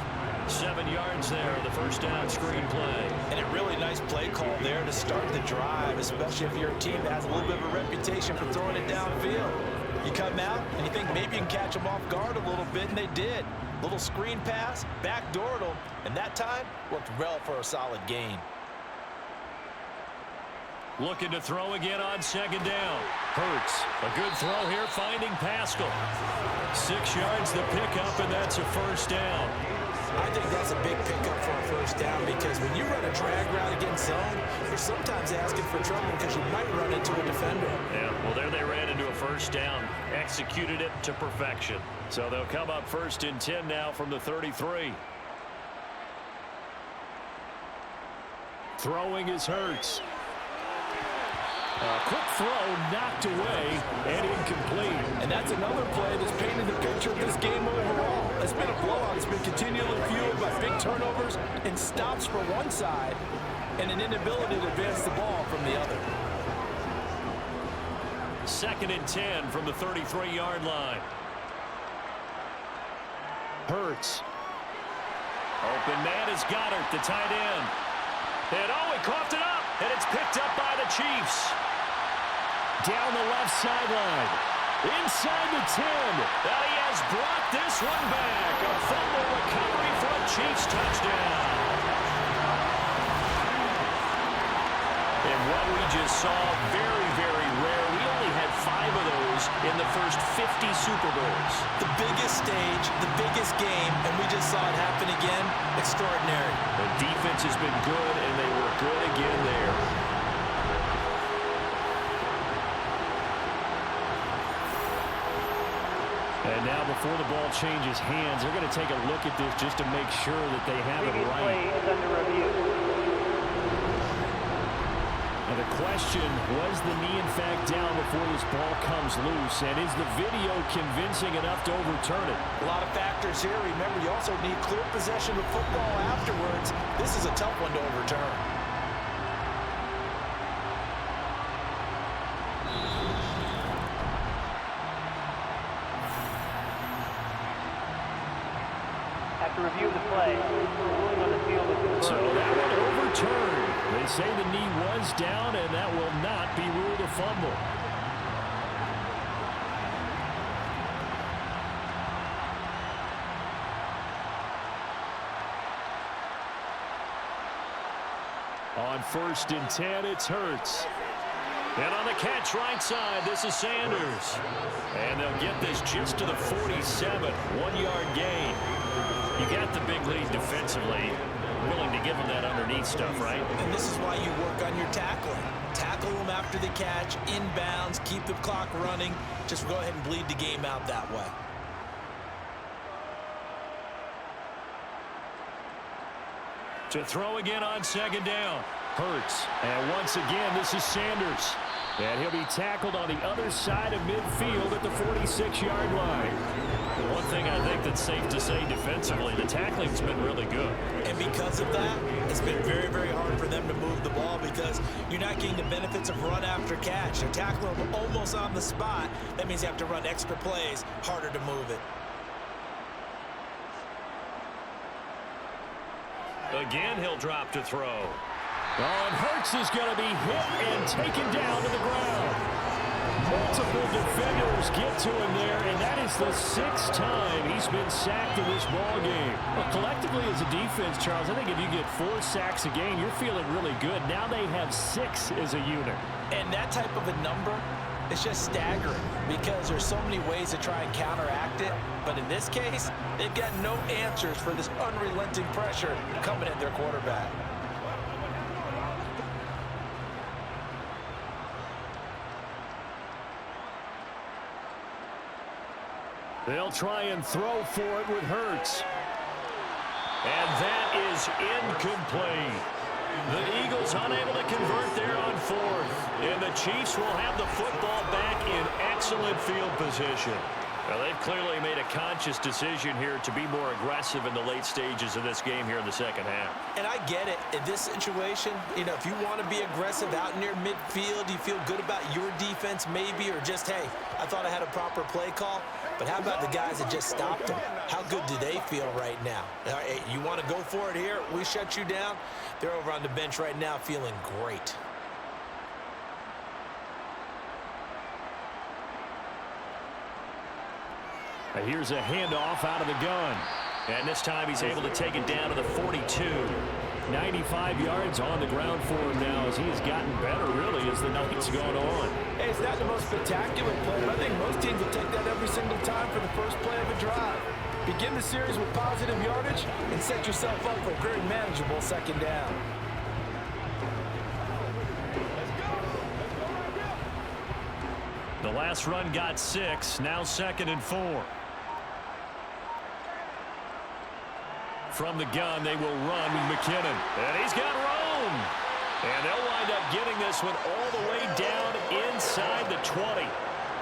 7 yards there on the first down screen play. And a really nice play call there to start the drive, especially if you're a team that has a little bit of a reputation for throwing it downfield. You come out and you think maybe you can catch them off guard a little bit, and they did. Little screen pass, backdoored them, and that time worked well for a solid gain. Looking to throw again on second down. Hurts. A good throw here, finding Pascal. 6 yards the pickup, and that's a first down. I think that's a big pickup for a first down because when you run a drag route against zone, you're sometimes asking for trouble because you might run into a defender. Yeah, well, there they ran into a first down. Executed it to perfection. So they'll come up 1st and 10 now from the 33. Throwing is Hurts. A quick throw knocked away and incomplete. And that's another play that's painted the picture of this game overall. It's been a blowout. It's been continually fueled by big turnovers and stops for one side and an inability to advance the ball from the other. 2nd and 10 from the 33-yard line. Hurts. Open man is Goddard, the tight end. And he coughed it up, and it's picked up by the Chiefs. Down the left sideline. Inside the 10. And he has brought this one back. A fumble recovery for a Chiefs touchdown. And what we just saw, very, very rare. We only had 5 of those in the first 50 Super Bowls. The biggest stage, the biggest game, and we just saw it happen again. Extraordinary. The defense has been good, and they were good again there. And now before the ball changes hands, they're going to take a look at this just to make sure that they have it right. Play is under review. Now the question, was the knee in fact down before this ball comes loose? And is the video convincing enough to overturn it? A lot of factors here. Remember, you also need clear possession of football afterwards. This is a tough one to overturn. After review of the play, ruling on the field is confirmed. So that one overturned. They say the knee was down, and that will not be ruled a fumble. On 1st and 10, it's Hurts. And on the catch right side, this is Sanders. And they'll get this just to the 47, 1-yard gain. You got the big lead defensively. Willing to give them that underneath stuff, right? And this is why you work on your tackling. Tackle them after the catch, inbounds, keep the clock running. Just go ahead and bleed the game out that way. To throw again on 2nd down. Hurts. And once again, this is Sanders. And he'll be tackled on the other side of midfield at the 46-yard line. One thing I think that's safe to say defensively, the tackling's been really good. And because of that, it's been very, very hard for them to move the ball because you're not getting the benefits of run after catch. They're tackling them almost on the spot. That means you have to run extra plays, harder to move it. Again, he'll drop to throw. Oh, and Hurts is going to be hit and taken down to the ground. Multiple defenders get to him there, and that is the 6th time he's been sacked in this ball game. Well, collectively as a defense, Charles, I think if you get 4 sacks a game, you're feeling really good. Now they have 6 as a unit. And that type of a number, it's just staggering because there's so many ways to try and counteract it. But in this case, they've got no answers for this unrelenting pressure coming at their quarterback. They'll try and throw for it with Hurts. And that is incomplete. The Eagles unable to convert there on 4th. And the Chiefs will have the football back in excellent field position. Well, they've clearly made a conscious decision here to be more aggressive in the late stages of this game here in the 2nd half. And I get it. In this situation, you know, if you want to be aggressive out near midfield, you feel good about your defense maybe, or just, hey, I thought I had a proper play call. But how about the guys that just stopped them? How good do they feel right now? Hey, you want to go for it here? We shut you down. They're over on the bench right now feeling great. Here's a handoff out of the gun. And this time he's able to take it down to the 42. 95 yards on the ground for him now as he has gotten better, really, as the night's gone on. Hey, it's not the most spectacular play, but I think most teams will take that every single time for the first play of a drive. Begin the series with positive yardage and set yourself up for a very manageable 2nd down. The last run got 6, now 2nd and 4. From the gun, they will run with McKinnon. And he's got room. And they'll wind up getting this one all the way down inside the 20.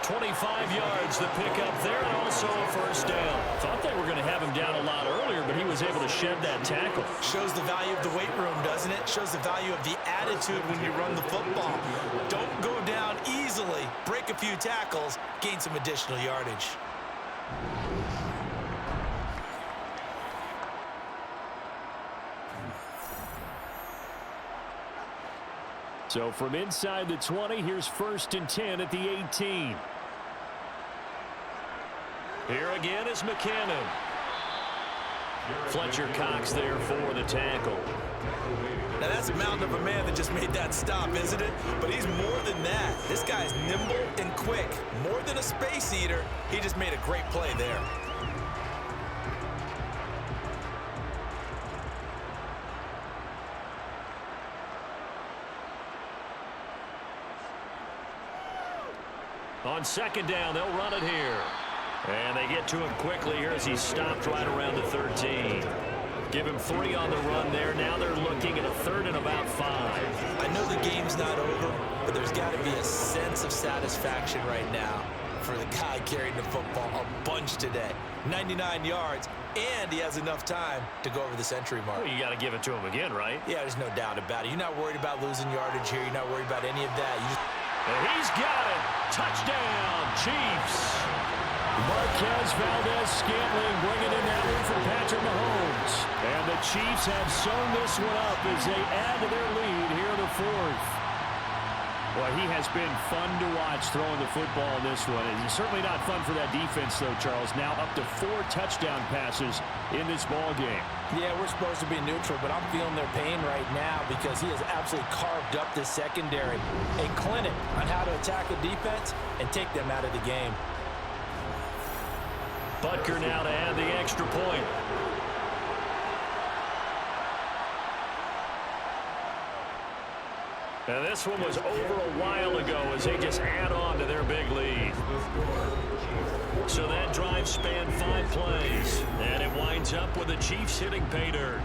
25 yards the pickup there, and also a 1st down. Thought they were going to have him down a lot earlier, but he was able to shed that tackle. Shows the value of the weight room, doesn't it? Shows the value of the attitude when you run the football. Don't go down easily. Break a few tackles, gain some additional yardage. So from inside the 20, here's 1st and 10 at the 18. Here again is McKinnon. Fletcher Cox there for the tackle. Now that's a mountain of a man that just made that stop, isn't it? But he's more than that. This guy's nimble and quick. More than a space eater, he just made a great play there. On second down, they'll run it here. And they get to him quickly here as he stopped right around the 13. Give him 3 on the run there. Now they're looking at a 3rd and about 5. I know the game's not over, but there's got to be a sense of satisfaction right now for the guy carrying the football a bunch today. 99 yards, and he has enough time to go over the century mark. Well, you got to give it to him again, right? Yeah, there's no doubt about it. You're not worried about losing yardage here. You're not worried about any of that. You just... And he's got it. Touchdown, Chiefs. Marquez Valdez-Scantling bringing in that one for Patrick Mahomes. And the Chiefs have sewn this one up as they add to their lead here in the 4th. Well, he has been fun to watch throwing the football in this one. It's certainly not fun for that defense, though, Charles. Now up to 4 touchdown passes in this ball game. Yeah, we're supposed to be neutral, but I'm feeling their pain right now because he has absolutely carved up this secondary. A clinic on how to attack a defense and take them out of the game. Butker now to add the extra point. Now this one was over a while ago as they just add on to their big lead. So that drive spanned 5 plays, and it winds up with the Chiefs hitting pay dirt.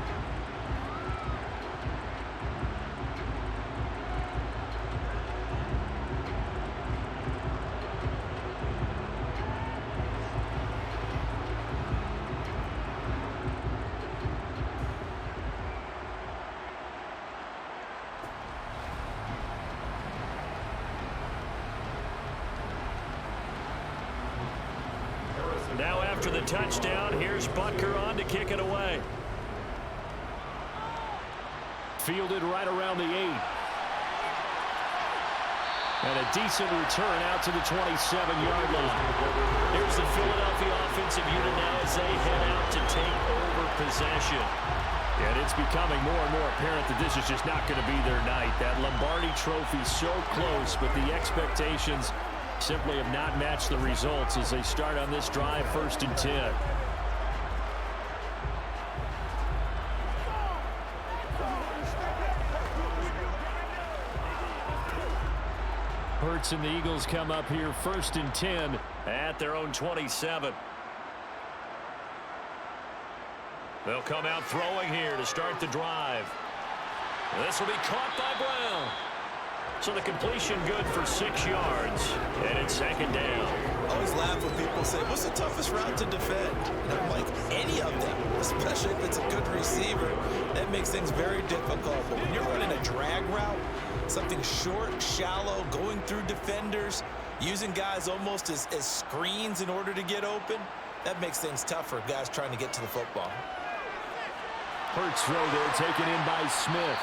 Now after the touchdown, here's Butker on to kick it away. Fielded right around the 8. And a decent return out to the 27-yard line. Here's the Philadelphia offensive unit now as they head out to take over possession. And it's becoming more and more apparent that this is just not going to be their night. That Lombardi trophy so close, but the expectations simply have not matched the results as they start on this drive 1st and 10. Hurts and the Eagles come up here 1st and 10 at their own 27. They'll come out throwing here to start the drive. This will be caught by Brown. So the completion good for 6 yards, and it's 2nd down. I always laugh when people say, what's the toughest route to defend? And I'm like, any of them, especially if it's a good receiver. That makes things very difficult. But when you're running a drag route, something short, shallow, going through defenders, using guys almost as screens in order to get open, that makes things tougher, guys trying to get to the football. Hurts throw there, taken in by Smith.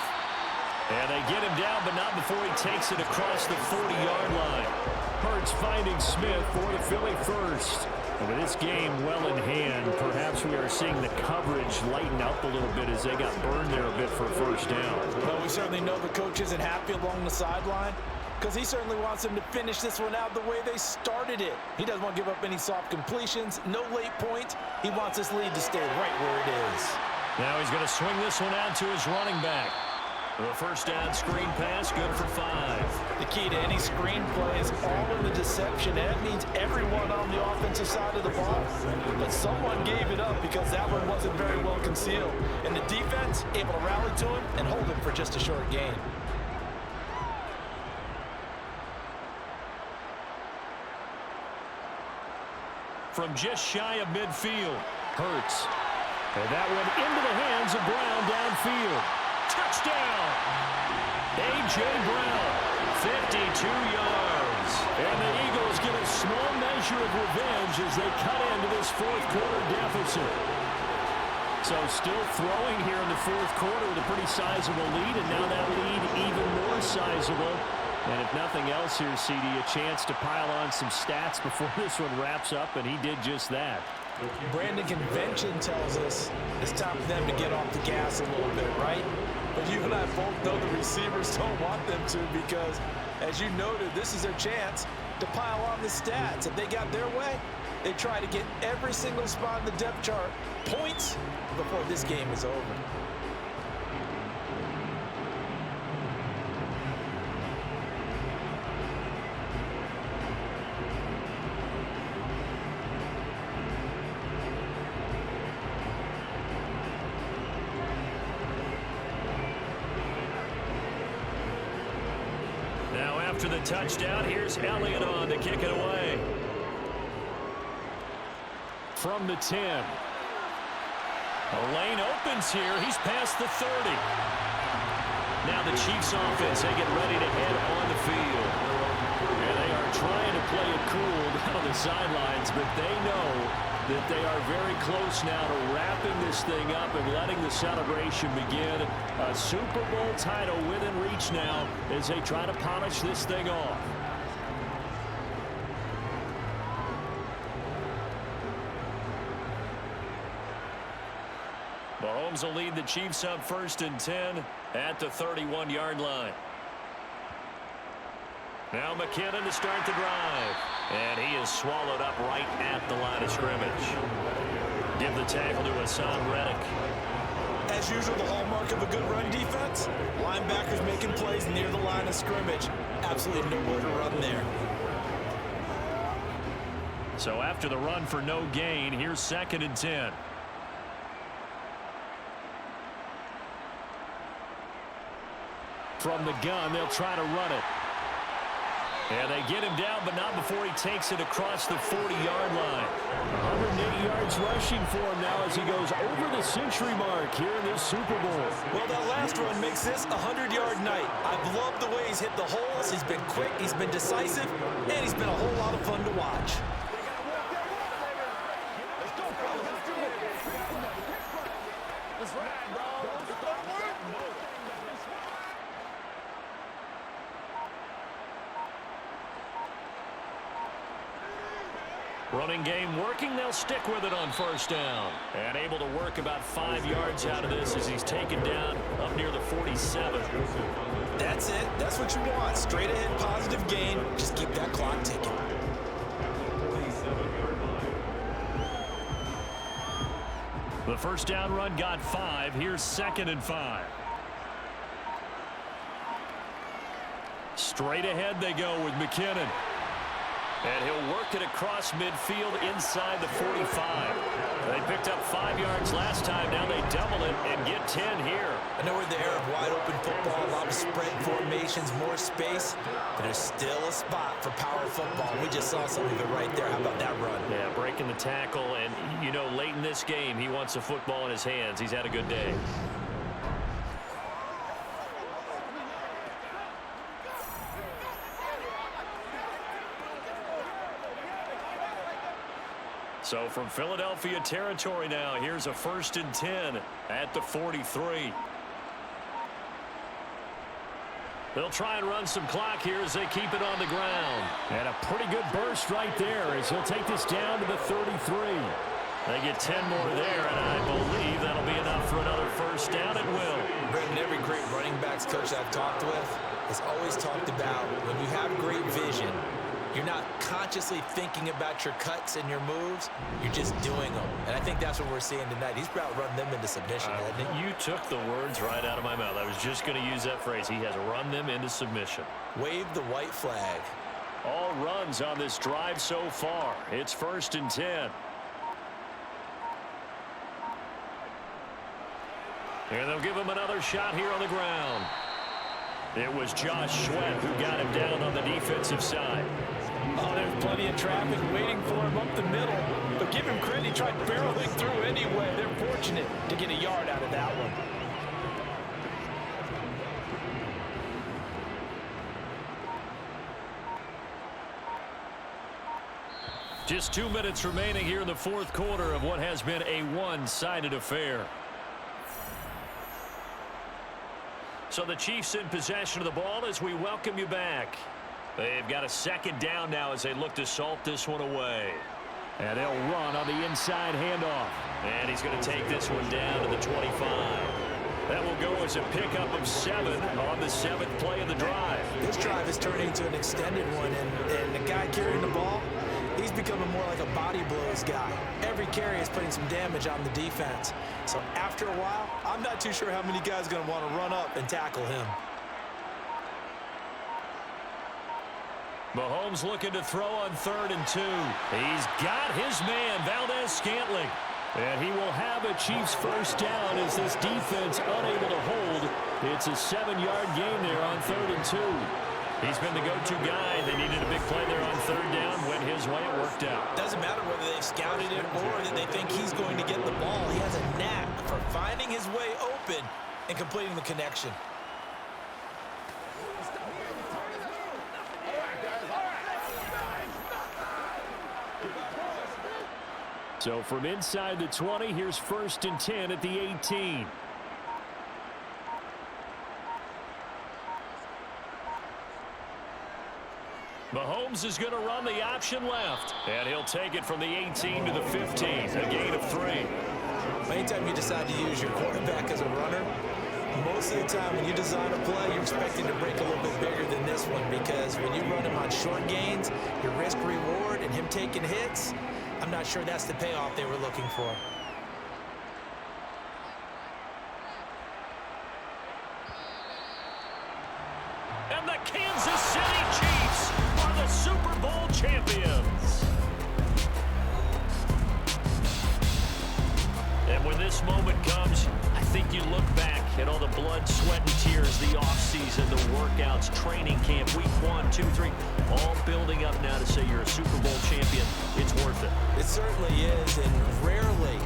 And they get him down, but not before he takes it across the 40-yard line. Hurts finding Smith for the Philly first. And with this game well in hand, perhaps we are seeing the coverage lighten up a little bit as they got burned there a bit for a 1st down. Well, we certainly know the coach isn't happy along the sideline because he certainly wants them to finish this one out the way they started it. He doesn't want to give up any soft completions, no late points. He wants this lead to stay right where it is. Now he's going to swing this one out to his running back. The 1st down screen pass, good for 5. The key to any screen play is all in the deception. That means everyone on the offensive side of the ball. But someone gave it up because that one wasn't very well concealed. And the defense able to rally to him and hold him for just a short gain. From just shy of midfield. Hurts. And that one into the hands of Brown downfield. Touchdown! A.J. Brown, 52 yards. And the Eagles get a small measure of revenge as they cut into this 4th quarter deficit. So still throwing here in the 4th quarter with a pretty sizable lead, and now that lead even more sizable And if nothing else here, CD, a chance to pile on some stats before this one wraps up, and he did just that. Brandon, convention tells us it's time for them to get off the gas a little bit, right? But you and I both know the receivers don't want them to because, as you noted, this is their chance to pile on the stats. If they got their way, they try to get every single spot in the depth chart points before this game is over. Now after the touchdown, here's Elliott on to kick it away. From the 10. A lane opens here. He's past the 30. Now the Chiefs offense, they get ready to head on the field. And they are trying to play it cool down on the sidelines, but they know that they are very close now to wrapping this thing up and letting the celebration begin. A Super Bowl title within reach now as they try to polish this thing off. Mahomes will lead the Chiefs up 1st and 10 at the 31-yard line. Now McKinnon to start the drive. And he is swallowed up right at the line of scrimmage. Give the tackle to Hassan Reddick. As usual, the hallmark of a good run defense, linebackers making plays near the line of scrimmage. Absolutely nowhere to run there. So after the run for no gain, here's 2nd and 10. From the gun, they'll try to run it. And they get him down, but not before he takes it across the 40-yard line. 108 yards rushing for him now as he goes over the century mark here in this Super Bowl. Well, that last run makes this a 100-yard night. I've loved the way he's hit the holes. He's been quick, he's been decisive, and he's been a whole lot of fun to watch. Running game working. They'll stick with it on 1st down. And able to work about 5 yards out of this as he's taken down up near the 47. That's it. That's what you want. Straight ahead positive gain. Just keep that clock ticking. The 1st down run got 5. Here's 2nd and 5. Straight ahead they go with McKinnon. And he'll work it across midfield inside the 45. They picked up 5 yards last time. Now they double it and get 10 here. I know we're in the era of wide open football, a lot of spread formations, more space, but there's still a spot for power football. We just saw some of it right there. How about that run? Yeah, breaking the tackle, and you know, late in this game, he wants the football in his hands. He's had a good day. So from Philadelphia territory now, here's a 1st and 10 at the 43. They'll try and run some clock here as they keep it on the ground. And a pretty good burst right there as he'll take this down to the 33. They get 10 more there, and I believe that'll be enough for another 1st down. It will. Brendan, every great running backs coach I've talked with has always talked about when you have great vision, you're not consciously thinking about your cuts and your moves. You're just doing them. And I think that's what we're seeing tonight. He's run them into submission, hasn't he? You took the words right out of my mouth. I was just going to use that phrase. He has run them into submission. Wave the white flag. All runs on this drive so far. It's 1st and 10. And they'll give him another shot here on the ground. It was Josh Sweat who got him down on the defensive side. Oh, there's plenty of traffic waiting for him up the middle. But give him credit, he tried barreling through anyway. They're fortunate to get a yard out of that one. Just 2 minutes remaining here in the 4th quarter of what has been a one-sided affair. So the Chiefs in possession of the ball as we welcome you back. They've got a second down now as they look to salt this one away. And they'll run on the inside handoff. And he's going to take this one down to the 25. That will go as a pickup of 7 on the 7th play of the drive. This drive is turning into an extended one, and the guy carrying the ball, he's becoming more like a body blows guy. Every carry is putting some damage on the defense. So after a while, I'm not too sure how many guys are going to want to run up and tackle him. Mahomes looking to throw on 3rd and 2. He's got his man, Valdez-Scantling. And he will have a Chiefs first down as this defense unable to hold. It's a 7-yard gain there on 3rd and 2. He's been the go-to guy. They needed a big play there on 3rd down. Went his way. It worked out. Doesn't matter whether they've scouted it or that they think he's going to get the ball. He has a knack for finding his way open and completing the connection. So from inside the 20, here's 1st and 10 at the 18. Mahomes is going to run the option left. And he'll take it from the 18 to the 15. A gain of 3. Anytime you decide to use your quarterback as a runner, most of the time when you design a play, you're expecting to break a little bit bigger than this one, because when you run him on short gains, your risk-reward and him taking hits, I'm not sure that's the payoff they were looking for. And the Kansas City Chiefs are the Super Bowl champions. And when this moment comes, I think you look back at all the blood, sweat, and tears, the offseason, the workouts, training camp, week 1, 2, 3, all building up now to say you're a Super Bowl champion. It's worth it. It certainly is, and rarely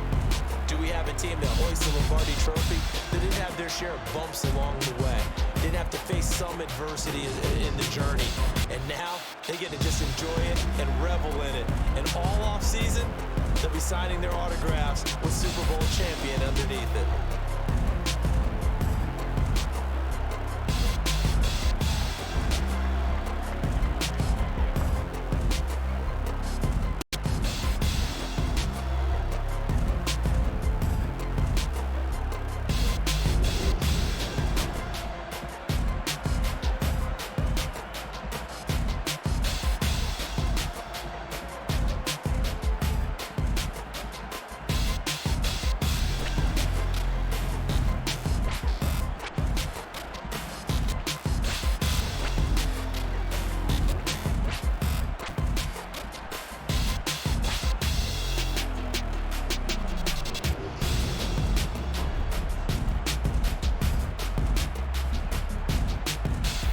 do we have a team that hoists the Lombardi Trophy that didn't have their share of bumps along the way. Didn't have to face some adversity in the journey. And now they get to just enjoy it and revel in it. And all offseason, they'll be signing their autographs with Super Bowl champion underneath it.